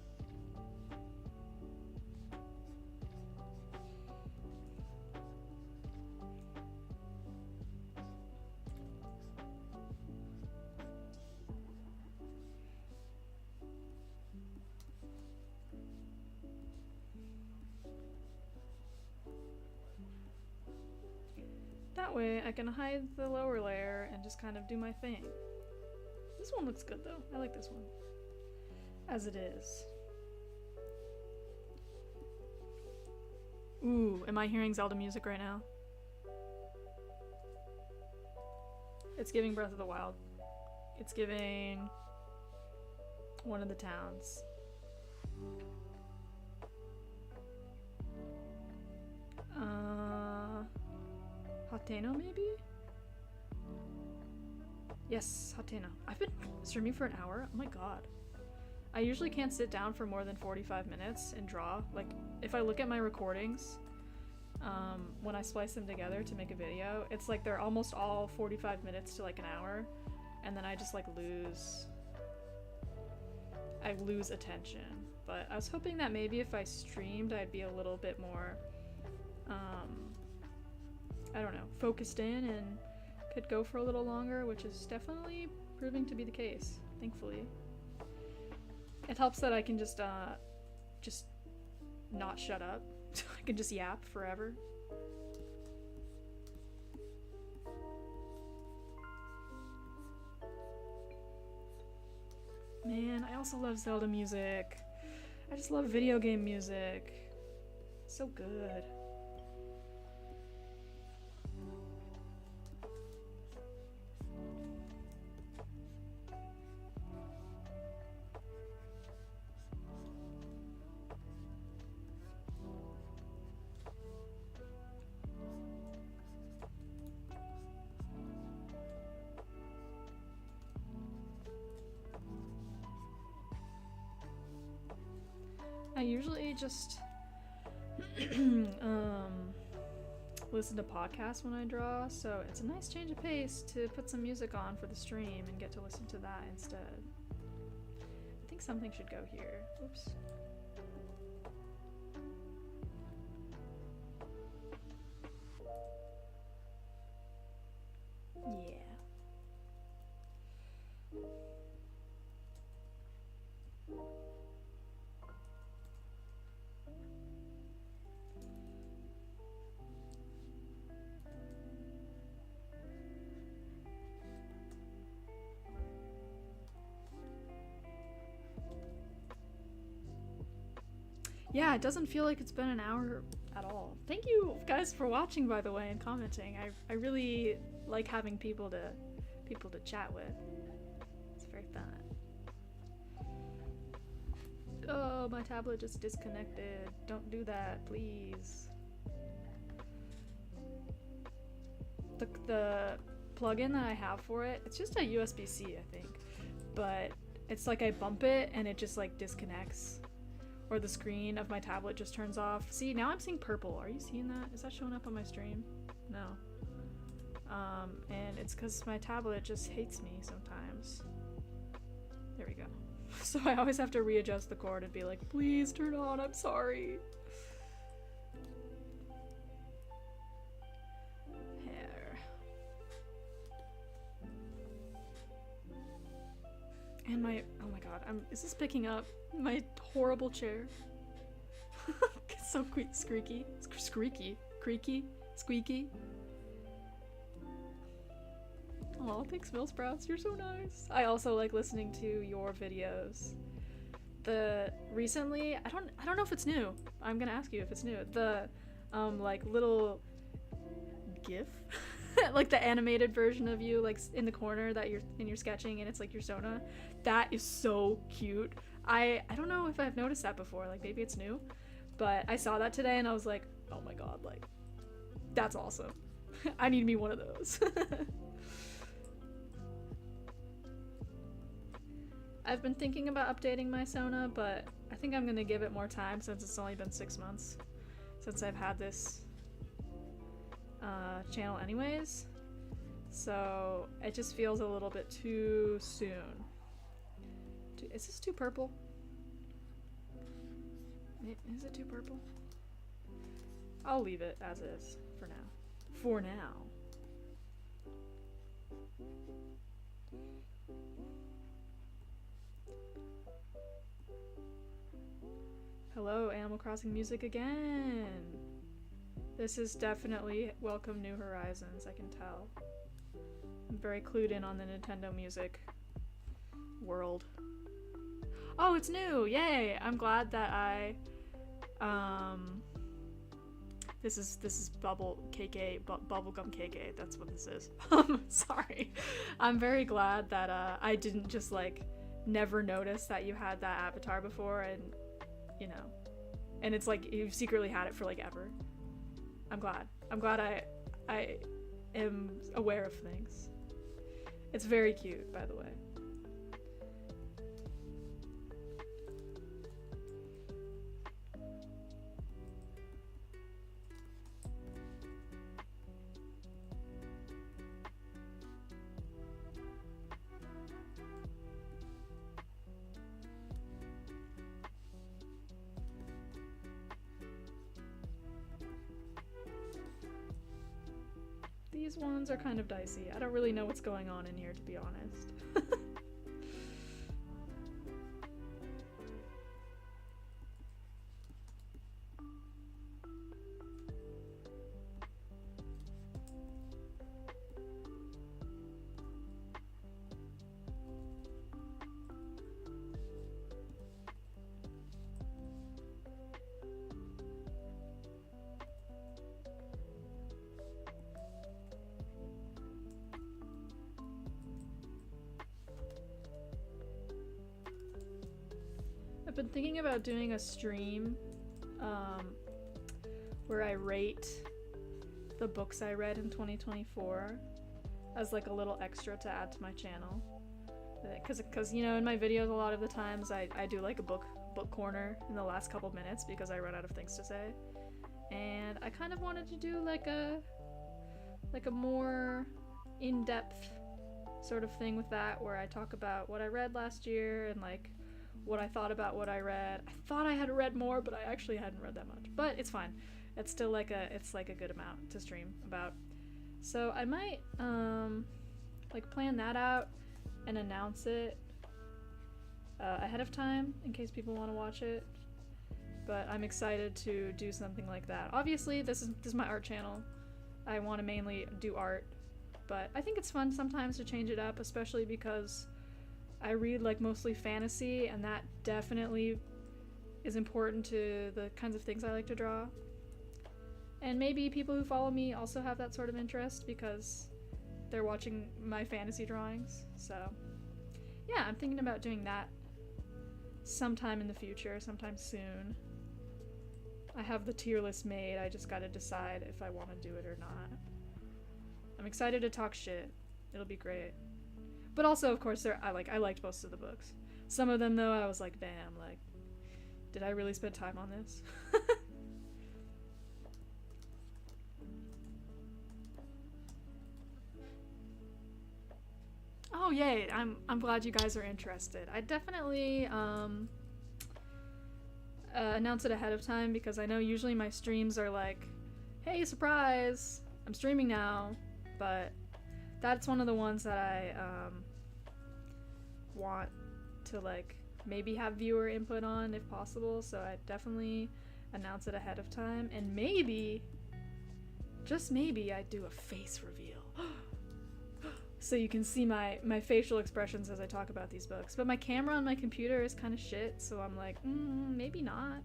That way I can hide the lower layer and just kind of do my thing. This one looks good though. I like this one. As it is. Ooh, am I hearing Zelda music right now? It's giving Breath of the Wild. It's giving one of the towns. Hateno maybe? Yes, Hateno. I've been streaming for an hour. Oh my god. I usually can't sit down for more than 45 minutes and draw. Like, if I look at my recordings, when I splice them together to make a video, it's like they're almost all 45 minutes to like an hour, and then I just like lose attention. But I was hoping that maybe if I streamed, I'd be a little bit more, I don't know, focused in and could go for a little longer, which is definitely proving to be the case, thankfully. It helps that I can just not shut up. I can just yap forever. Man, I also love Zelda music. I just love video game music. So good. I usually just listen to podcasts when I draw, so it's a nice change of pace to put some music on for the stream and get to listen to that instead. I think something should go here. Oops. Yeah. Yeah, it doesn't feel like it's been an hour at all. Thank you guys for watching, by the way, and commenting. I really like having people to chat with. It's very fun. Oh, my tablet just disconnected. Don't do that, please. The plugin that I have for it, it's just a USB-C, I think. But it's like I bump it and it just like disconnects. Or the screen of my tablet just turns off. See, now I'm seeing purple. Are you seeing that? Is that showing up on my stream? No. And it's because my tablet just hates me sometimes. There we go. So I always have to readjust the cord and be like, please turn on, I'm sorry. Hair. And my, oh my god, is this picking up? My horrible chair. It's so squeaky. Squeaky. Creaky. Squeaky. Oh, thanks, Millsprouts. You're so nice. I also like listening to your videos. Recently, I don't know if it's new. I'm gonna ask you if it's new. The like little GIF, like the animated version of you, like in the corner that you're sketching, and it's like your Sona. That is so cute. I don't know if I've noticed that before. Like maybe it's new, but I saw that today and I was like, oh my god, like that's awesome. I need me one of those. I've been thinking about updating my Sona, but I think I'm gonna give it more time since it's only been 6 months since I've had this channel anyways. So it just feels a little bit too soon. Is this too purple? Is it too purple? I'll leave it as is for now. For now. Hello, Animal Crossing music again. This is definitely Welcome New Horizons, I can tell. I'm very clued in on the Nintendo music world. Oh, it's new! Yay! I'm glad that I this is Bubblegum KK, that's what this is. Sorry. I'm very glad that I didn't just like never notice that you had that avatar before, and you know, and it's like you've secretly had it for like ever. I'm glad I am aware of things. It's very cute, by the way. These ones are kind of dicey. I don't really know what's going on in here, to be honest. I've been thinking about doing a stream where I rate the books I read in 2024 as like a little extra to add to my channel. Because you know, in my videos a lot of the times I do like a book corner in the last couple minutes because I run out of things to say. And I kind of wanted to do like a more in-depth sort of thing with that, where I talk about what I read last year and like what I thought about what I read. I thought I had read more, but I actually hadn't read that much. But it's fine. It's still like a good amount to stream about. So I might like plan that out and announce it ahead of time in case people want to watch it. But I'm excited to do something like that. Obviously, this is my art channel. I want to mainly do art, but I think it's fun sometimes to change it up, especially because I read like mostly fantasy, and that definitely is important to the kinds of things I like to draw. And maybe people who follow me also have that sort of interest because they're watching my fantasy drawings. So yeah, I'm thinking about doing that sometime in the future, sometime soon. I have the tier list made, I just gotta decide if I want to do it or not. I'm excited to talk shit. It'll be great. But also, of course, I liked most of the books. Some of them, though, I was like, damn, like, did I really spend time on this? Oh, yay! I'm glad you guys are interested. I definitely announce it ahead of time because I know usually my streams are like, hey, surprise! I'm streaming now. But that's one of the ones that I want to like maybe have viewer input on if possible, so I definitely announce it ahead of time, and maybe, just maybe, I do a face reveal so you can see my facial expressions as I talk about these books. But my camera on my computer is kind of shit, so I'm like, maybe not,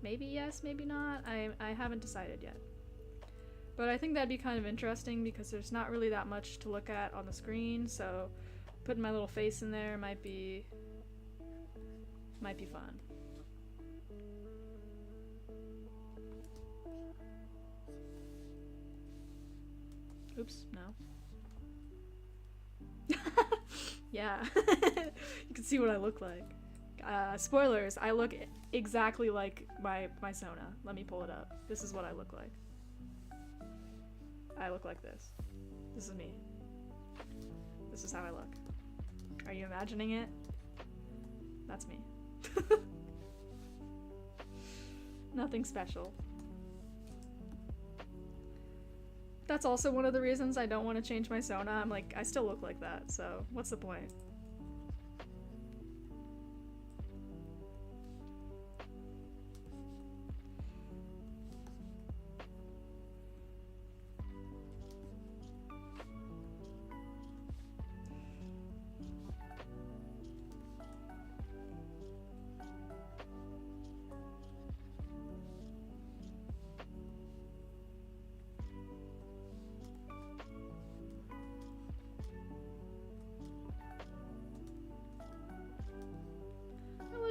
maybe yes, maybe not. I haven't decided yet. But I think that'd be kind of interesting because there's not really that much to look at on the screen, so putting my little face in there might be fun. Oops, no. Yeah. You can see what I look like. Spoilers, I look exactly like my Sona. Let me pull it up. This is what I look like. I look like this. This is me. This is how I look. Are you imagining it? That's me. Nothing special. That's also one of the reasons I don't want to change my Sona. I'm like, I still look like that, so what's the point?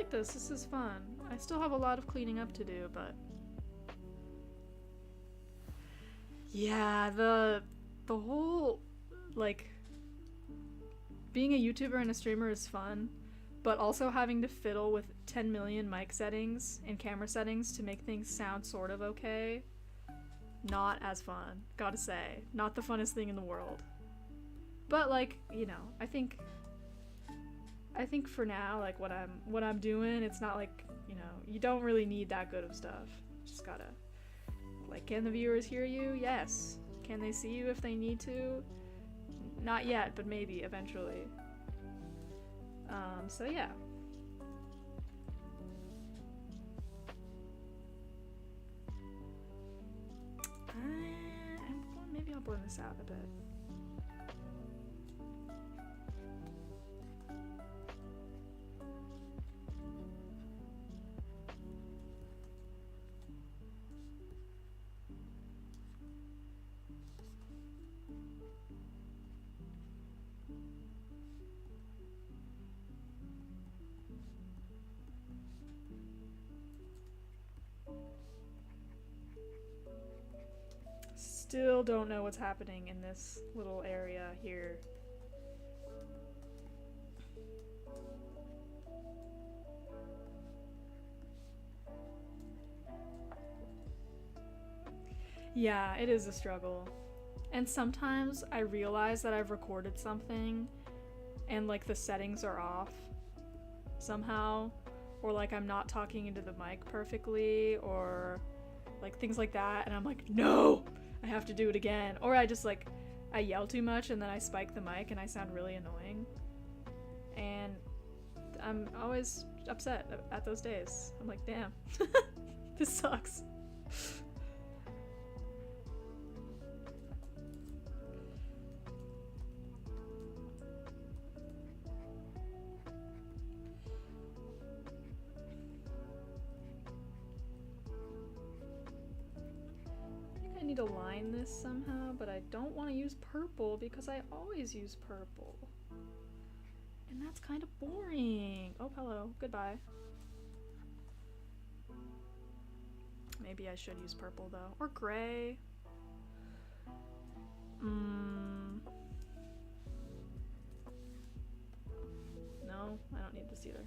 This is fun. I still have a lot of cleaning up to do, but yeah, the whole, like, being a YouTuber and a streamer is fun, but also having to fiddle with 10 million mic settings and camera settings to make things sound sort of okay, not as fun, gotta say. Not the funnest thing in the world. But, like, you know, I think for now, like, what I'm doing, it's not like, you know, you don't really need that good of stuff. Just gotta, like, can the viewers hear you? Yes. Can they see you if they need to? Not yet, but maybe eventually. So yeah. Maybe I'll blend this out a bit. Still don't know what's happening in this little area here. Yeah, it is a struggle. And sometimes I realize that I've recorded something and, like, the settings are off somehow, or, like, I'm not talking into the mic perfectly, or, like, things like that, and I'm like, no! I have to do it again. Or I just, like, I yell too much and then I spike the mic and I sound really annoying. And I'm always upset at those days. I'm like, damn, this sucks. I need to line this somehow, but I don't want to use purple because I always use purple. And that's kind of boring. Oh, hello. Goodbye. Maybe I should use purple though. Or gray. No, I don't need this either.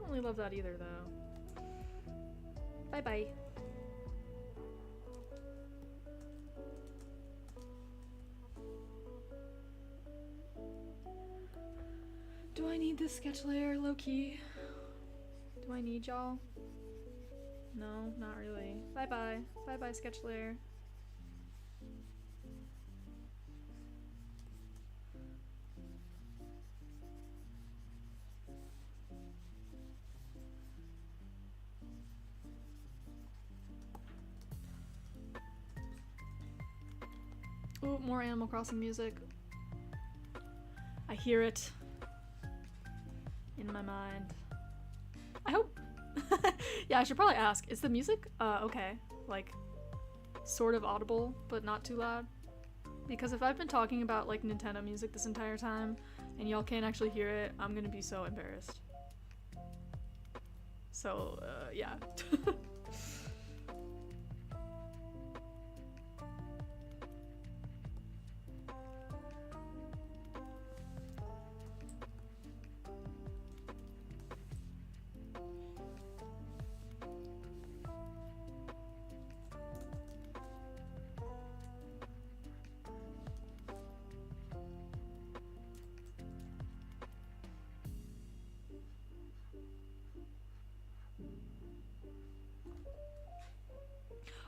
I love that either though. Bye bye. Do I need this sketch layer low key? Do I need y'all? No, not really. Bye bye. Bye bye sketch layer. Ooh, more Animal Crossing music. I hear it in my mind. I hope. Yeah, I should probably ask. Is the music okay? Like, sort of audible, but not too loud? Because if I've been talking about like Nintendo music this entire time and y'all can't actually hear it, I'm gonna be so embarrassed. So, yeah.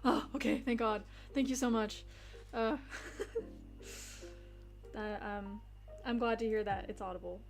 Oh, okay, thank God. Thank you so much. I'm glad to hear that it's audible.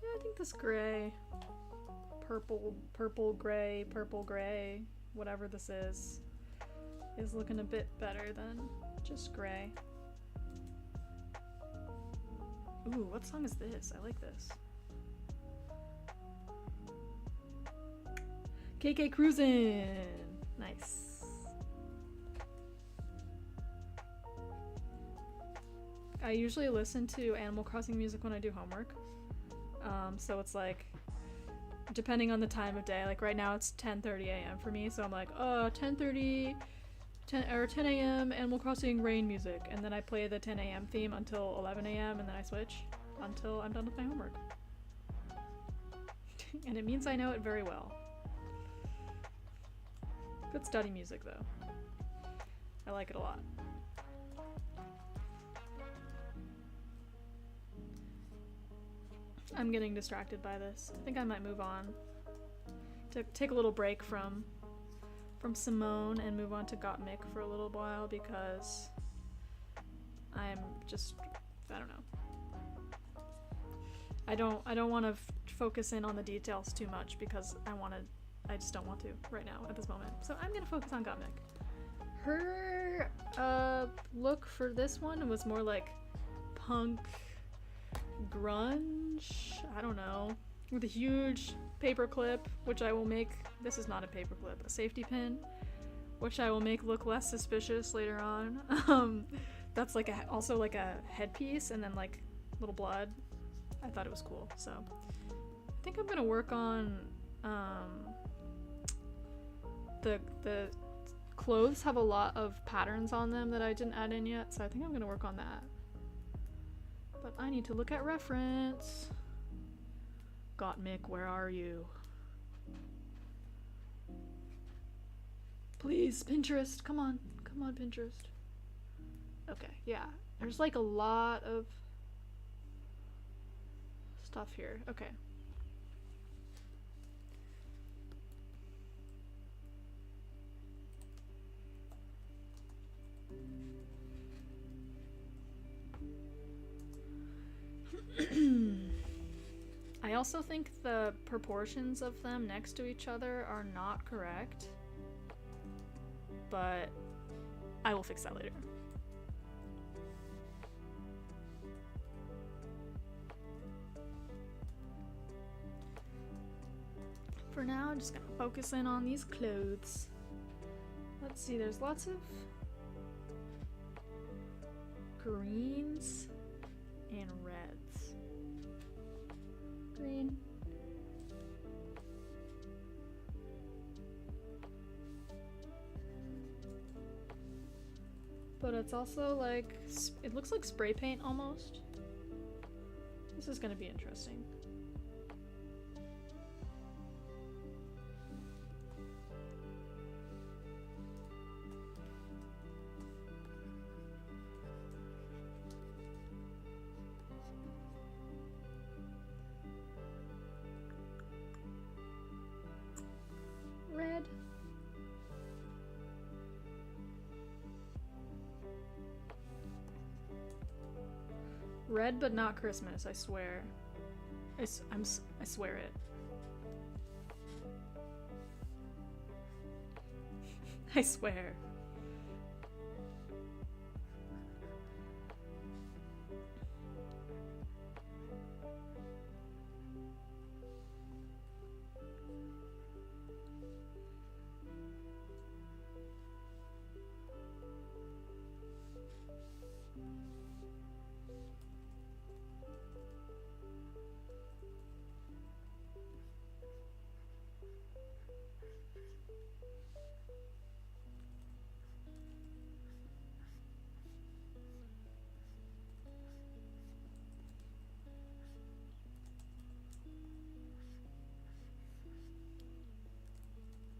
I think this gray, purple gray, whatever this is looking a bit better than just gray. Ooh, what song is this? I like this. KK Cruisin'! Nice. I usually listen to Animal Crossing music when I do homework. So it's like, depending on the time of day, like right now it's 10:30 a.m. for me, so I'm like, 10:30, 10 a.m. Animal Crossing rain music, and then I play the 10 a.m. theme until 11 a.m. and then I switch until I'm done with my homework. And it means I know it very well. Good study music though. I like it a lot. I'm getting distracted by this. I think I might move on. To take a little break from Simone and move on to Gottmik for a little while because I'm just, I don't know. I don't want to focus in on the details too much because I just don't want to right now at this moment. So I'm gonna focus on Gottmik. Her look for this one was more like punk grunge, I don't know, with a huge paper clip, which I will make, this is not a paper clip, a safety pin, which I will make look less suspicious later on. That's like also like a headpiece and then like little blood. I thought it was cool, so I think I'm gonna work on the clothes have a lot of patterns on them that I didn't add in yet, so I think I'm gonna work on that. But I need to look at reference. Gottmik, where are you? Please, Pinterest, come on. Come on, Pinterest. Okay, yeah. There's like a lot of stuff here. Okay. I also think the proportions of them next to each other are not correct, but I will fix that later. now. I'm just gonna focus in on these clothes. Let's see, there's lots of greens and reds. Green. But it's also like, it looks like spray paint almost. This is gonna be interesting. Red. Red, but not Christmas, I swear. I swear it. I swear.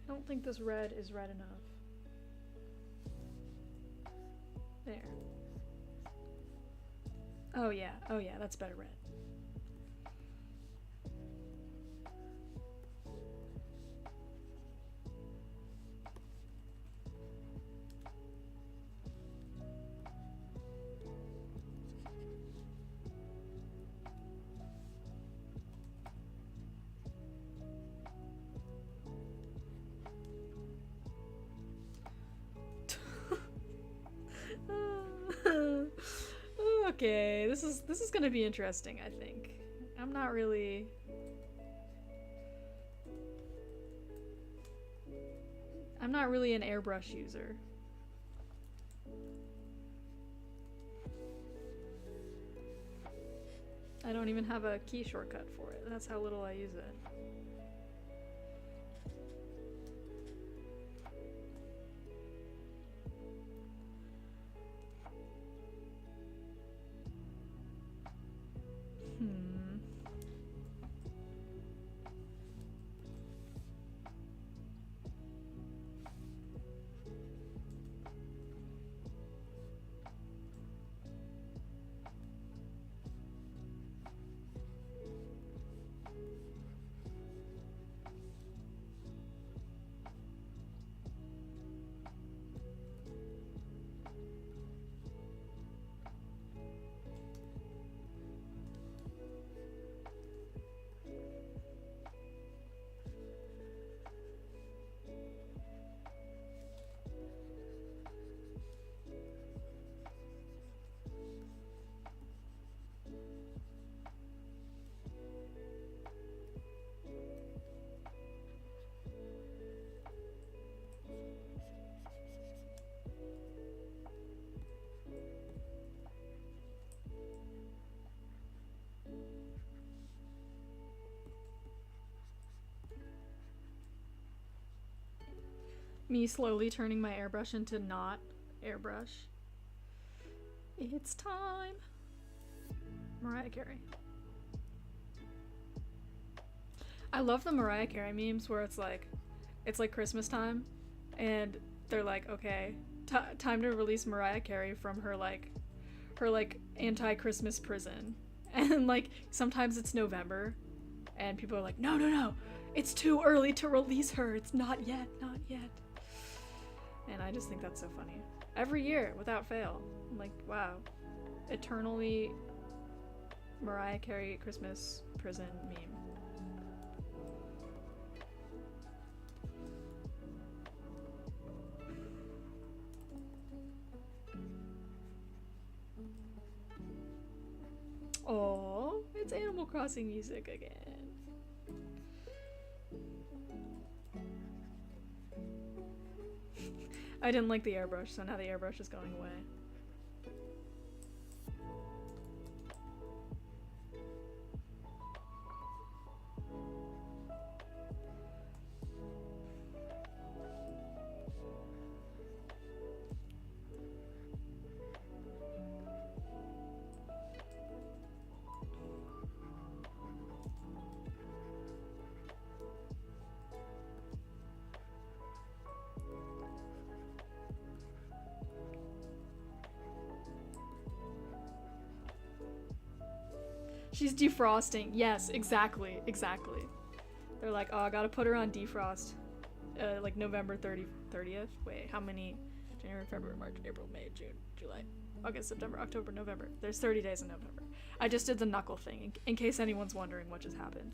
I don't think this red is red enough. There. Oh yeah, that's better red. Okay, this is gonna be interesting, I think. I'm not really an airbrush user. I don't even have a key shortcut for it. That's how little I use it. Me slowly turning my airbrush into not airbrush. It's time. Mariah Carey. I love the Mariah Carey memes where it's like Christmas time and they're like, okay, time to release Mariah Carey from her anti-Christmas prison. And like sometimes it's November and people are like, no, it's too early to release her. It's not yet. And I just think that's so funny. Every year, without fail. I'm like, wow. Eternally Mariah Carey Christmas prison meme. Oh, it's Animal Crossing music again. I didn't like the airbrush, so now the airbrush is going away. She's defrosting. Yes, exactly. They're like, oh, I gotta put her on defrost. Like November 30th. Wait, how many? January, February, March, April, May, June, July, August, September, October, November. There's 30 days in November. I just did the knuckle thing, in case anyone's wondering what just happened.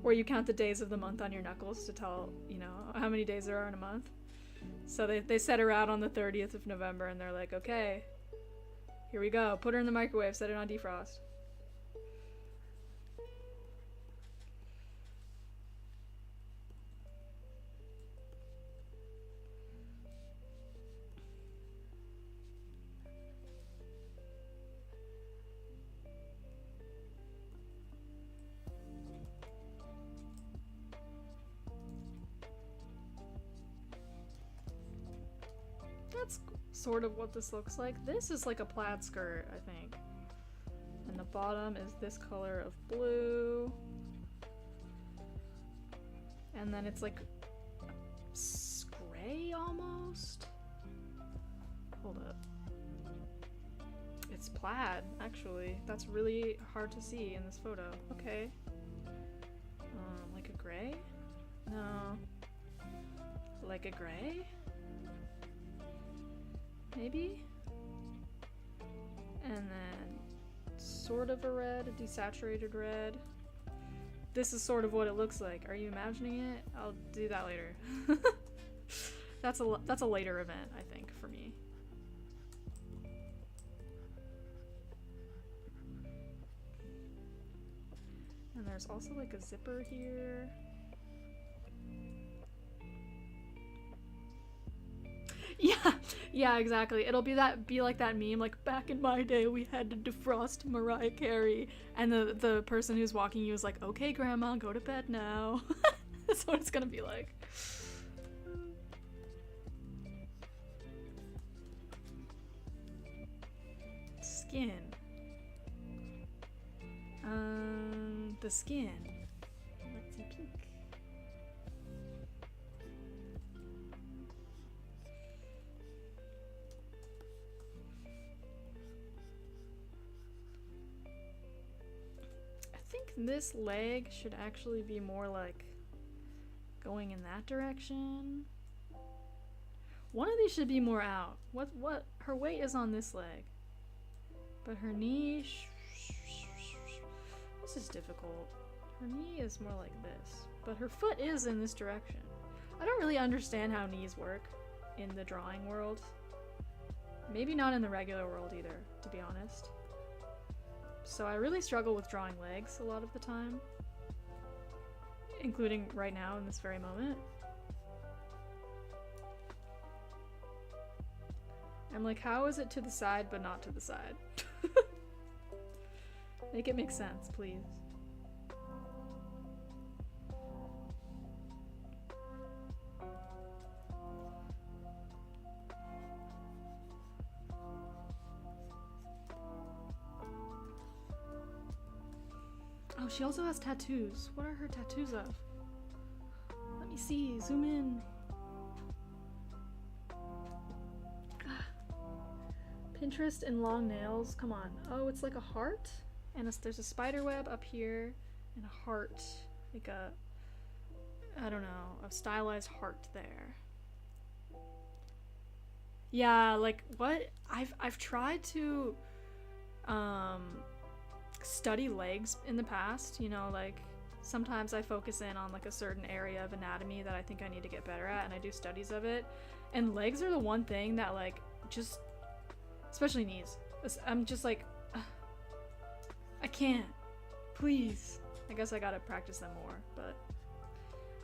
Where you count the days of the month on your knuckles to tell, you know, how many days there are in a month. So they set her out on the 30th of November, and they're like, okay, here we go. Put her in the microwave, set it on defrost. That's sort of what this looks like. This is like a plaid skirt, I think. And the bottom is this color of blue. And then it's like gray almost. Hold up. It's plaid, actually. That's really hard to see in this photo. Okay. Like a gray? No. Like a gray? Maybe? And then sort of a red, a desaturated red. This is sort of what it looks like. Are you imagining it? I'll do that later. That's a later event, I think, for me. And there's also like a zipper here. Yeah, exactly. It'll be like that meme, like back in my day we had to defrost Mariah Carey, and the person who's walking you is like, okay, grandma, go to bed now. That's what it's gonna be like. Skin. The skin. Let's see, peek. I think this leg should actually be more like going in that direction. One of these should be more out. What her weight is on this leg, but her knee. This is difficult. Her knee is more like this, but her foot is in this direction. I don't really understand how knees work in the drawing world. Maybe not in the regular world either, to be honest. So I really struggle with drawing legs a lot of the time, including right now in this very moment. I'm like, how is it to the side but not to the side? Make it make sense, please. Oh, she also has tattoos. What are her tattoos of? Let me see. Zoom in. Pinterest and long nails. Come on. Oh, it's like a heart? And there's a spider web up here and a heart, like a, I don't know, a stylized heart there. Yeah, like what? I've tried to study legs in the past, you know, like sometimes I focus in on like a certain area of anatomy that I think I need to get better at, and I do studies of it. And legs are the one thing that like just, especially knees, I'm just like, I can't. Please. I guess I gotta practice them more, but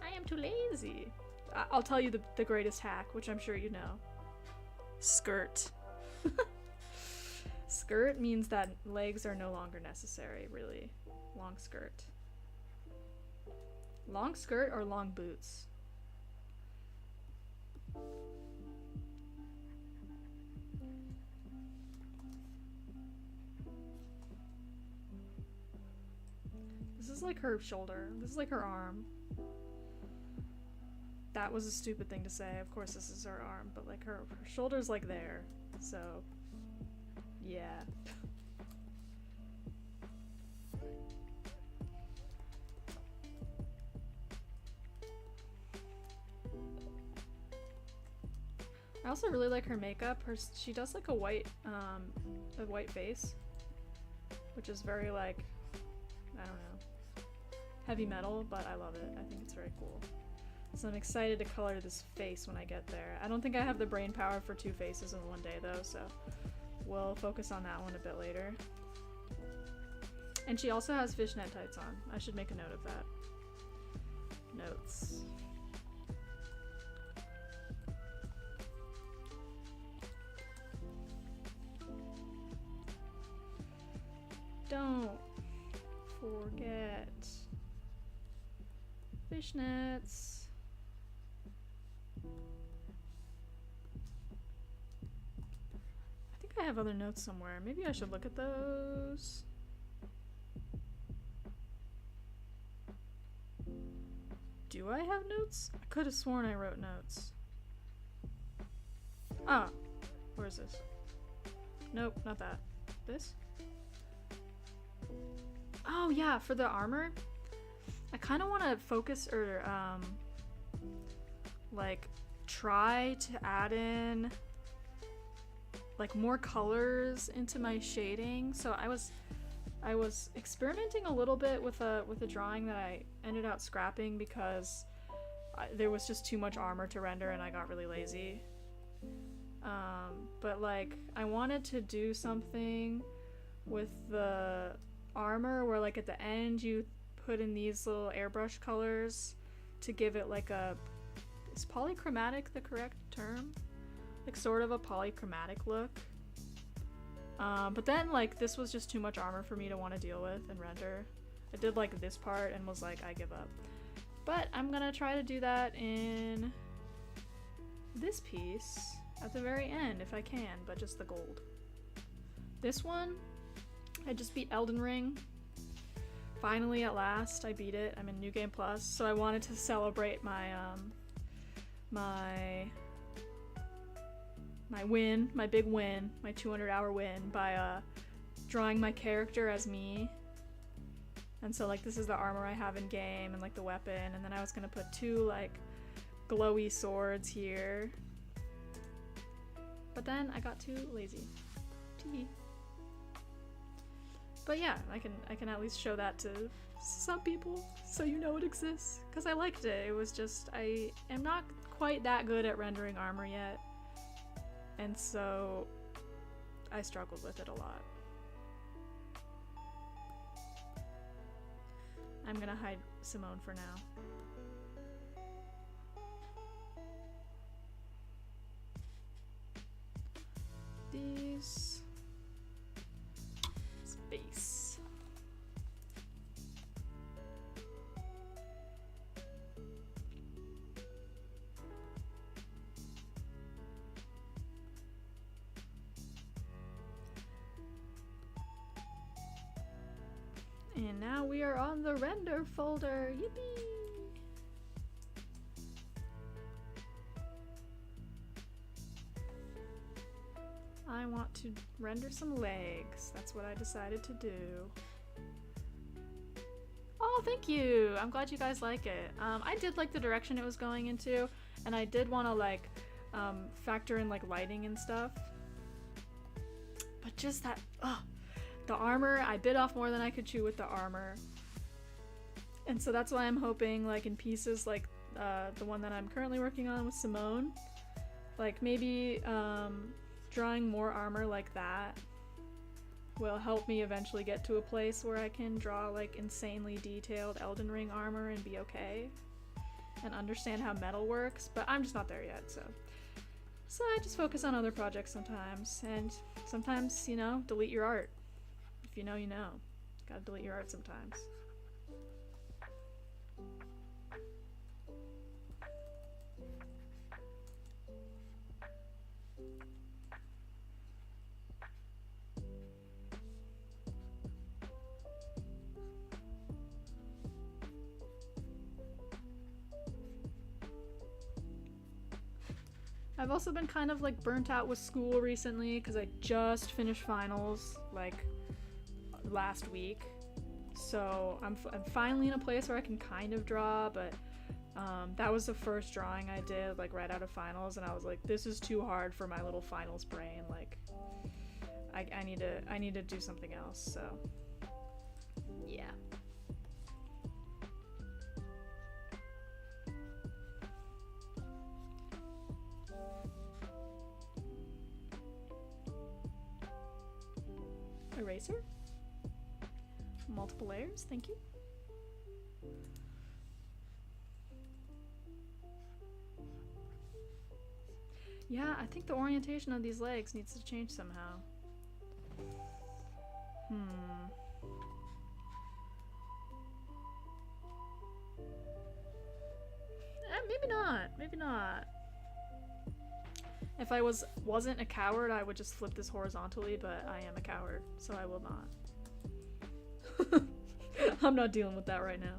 I am too lazy. I'll tell you the greatest hack, which I'm sure you know. Skirt. Skirt means that legs are no longer necessary, really. Long skirt. Long skirt or long boots? This is like her shoulder. This is like her arm. That was a stupid thing to say. Of course this is her arm, but like her shoulder's like there. So, yeah. I also really like her makeup. She does like a white face, which is very like, I don't know, heavy metal, but I love it. I think it's very cool. So I'm excited to color this face when I get there. I don't think I have the brain power for 2 faces in one day though, so we'll focus on that one a bit later. And she also has fishnet tights on. I should make a note of that. Notes. Don't forget fishnets. I think I have other notes somewhere. Maybe I should look at those. Do I have notes? I could have sworn I wrote notes. Ah, where is this? Nope, not that. This? Oh yeah, for the armor, I kind of want to focus or like try to add in like more colors into my shading. So I was experimenting a little bit with a drawing that I ended up scrapping because there was just too much armor to render and I got really lazy. But like I wanted to do something with the armor where like at the end you put in these little airbrush colors to give it like a, is polychromatic the correct term? Like sort of a polychromatic look. But then like this was just too much armor for me to want to deal with and render. I did like this part and was like, I give up. But I'm gonna try to do that in this piece at the very end if I can, but just the gold. This one, I just beat Elden Ring. Finally, at last, I beat it. I'm in New Game Plus, so I wanted to celebrate my my win, my big win, my 200-hour win by drawing my character as me. And so like this is the armor I have in game and like the weapon, and then I was gonna put 2 like glowy swords here. But then I got too lazy. Tee. But yeah, I can at least show that to some people so you know it exists, because I liked it. It was just, I am not quite that good at rendering armor yet, and so I struggled with it a lot. I'm gonna hide Simone for now. These space. And now we are on the render folder. Yippee! I want to render some legs. That's what I decided to do. Oh, thank you! I'm glad you guys like it. I did like the direction it was going into, and I did want to like factor in like lighting and stuff. But just that, the armor, I bit off more than I could chew with the armor. And so that's why I'm hoping like in pieces like the one that I'm currently working on with Simone, like maybe drawing more armor like that will help me eventually get to a place where I can draw like insanely detailed Elden Ring armor and be okay. and understand how metal works, but I'm just not there yet, so I just focus on other projects sometimes, and sometimes, you know, delete your art. If you know, you know. Gotta delete your art sometimes. I've also been kind of like burnt out with school recently because I just finished finals like last week. So I'm finally in a place where I can kind of draw, but that was the first drawing I did like right out of finals, and I was like, this is too hard for my little finals brain. Like I need to do something else. So yeah. Eraser? Multiple layers, thank you. Yeah, I think the orientation of these legs needs to change somehow. Maybe not. Maybe not. If I wasn't a coward, I would just flip this horizontally, but I am a coward, so I will not. I'm not dealing with that right now.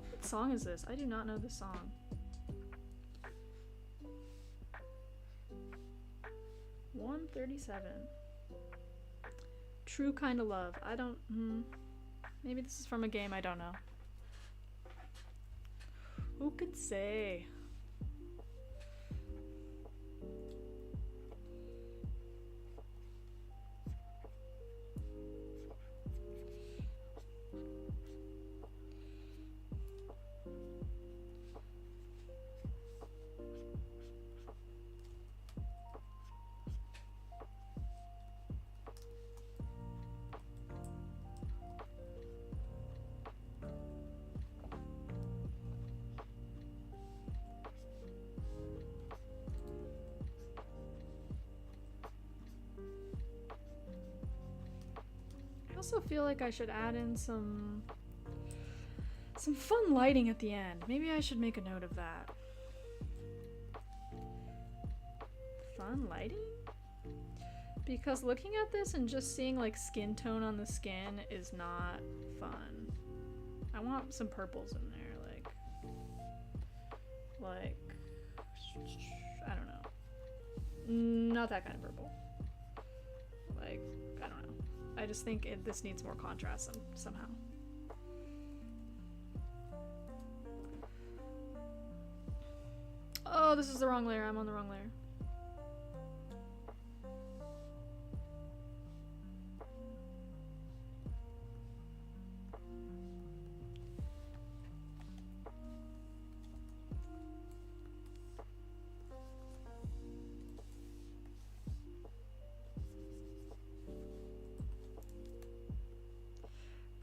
What song is this? I do not know this song. $137. True Kind of Love. I don't. Maybe this is from a game I don't know. Who could say? I also feel like I should add in some fun lighting at the end. Maybe I should make a note of that. Fun lighting? Because looking at this and just seeing like skin tone on the skin is not fun. I want some purples in there, like I don't know. Not that kind of purple. Like, I don't know. I just think this needs more contrast somehow. Oh, this is the wrong layer. I'm on the wrong layer.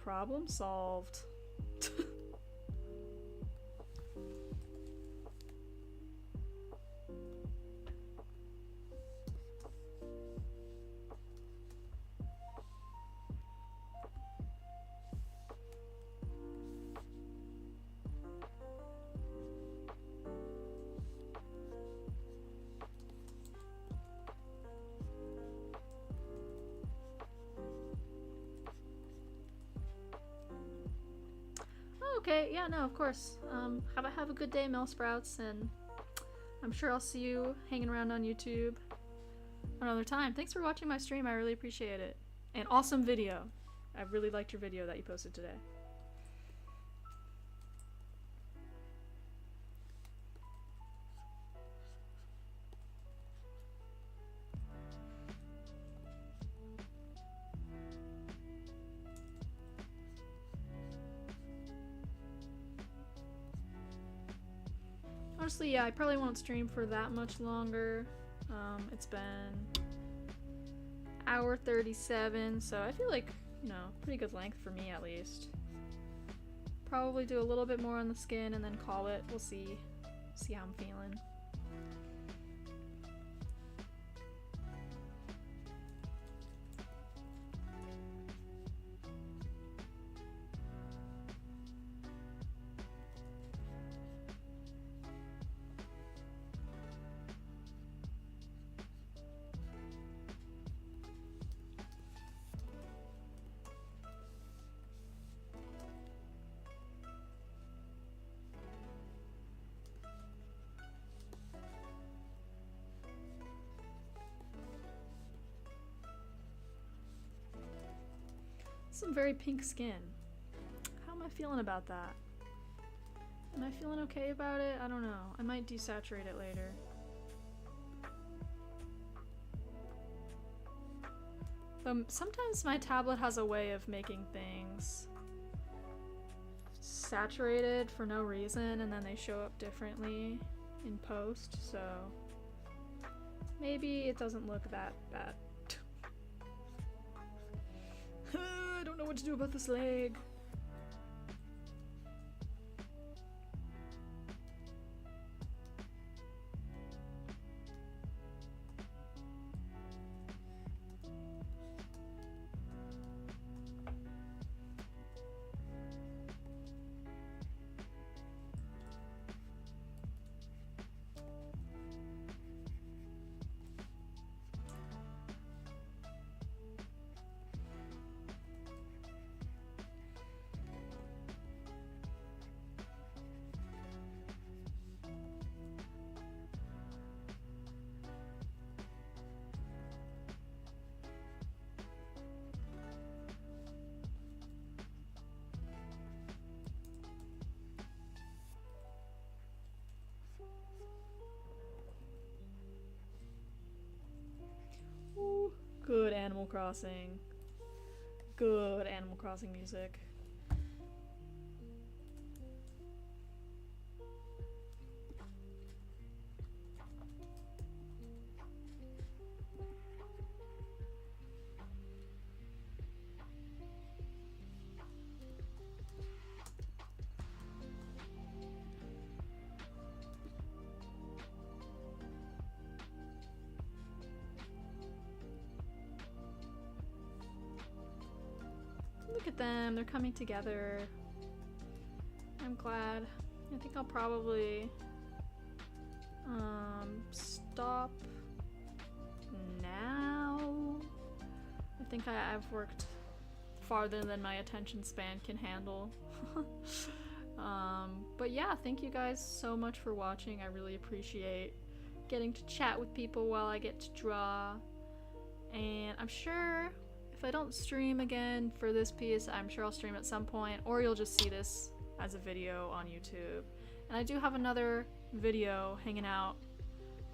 Problem solved. Okay, yeah, no, of course. Have a good day, Mel Sprouts, and I'm sure I'll see you hanging around on YouTube another time. Thanks for watching my stream. I really appreciate it. And awesome video. I really liked your video that you posted today. Honestly, yeah, I probably won't stream for that much longer. It's been hour 37, so I feel like, you know, pretty good length for me at least. Probably do a little bit more on the skin and then call it. We'll see. See how I'm feeling. Some very pink skin. How am I feeling about that? Am I feeling okay about it? I don't know. I might desaturate it later. Sometimes my tablet has a way of making things saturated for no reason and then they show up differently in post, so maybe it doesn't look that bad. I don't know what to do about this leg. Ooh, good Animal Crossing. Good Animal Crossing music. Look at them, they're coming together. I'm glad. I think I'll probably stop now. I think I've worked farther than my attention span can handle. But yeah, thank you guys so much for watching. I really appreciate getting to chat with people while I get to draw. And I'm sure if I don't stream again for this piece, I'm sure I'll stream at some point, or you'll just see this as a video on YouTube. And I do have another video hanging out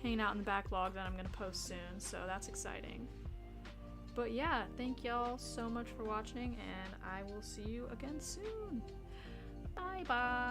in the backlog that I'm gonna post soon, so that's exciting. But yeah, thank y'all so much for watching, and I will see you again soon. Bye bye.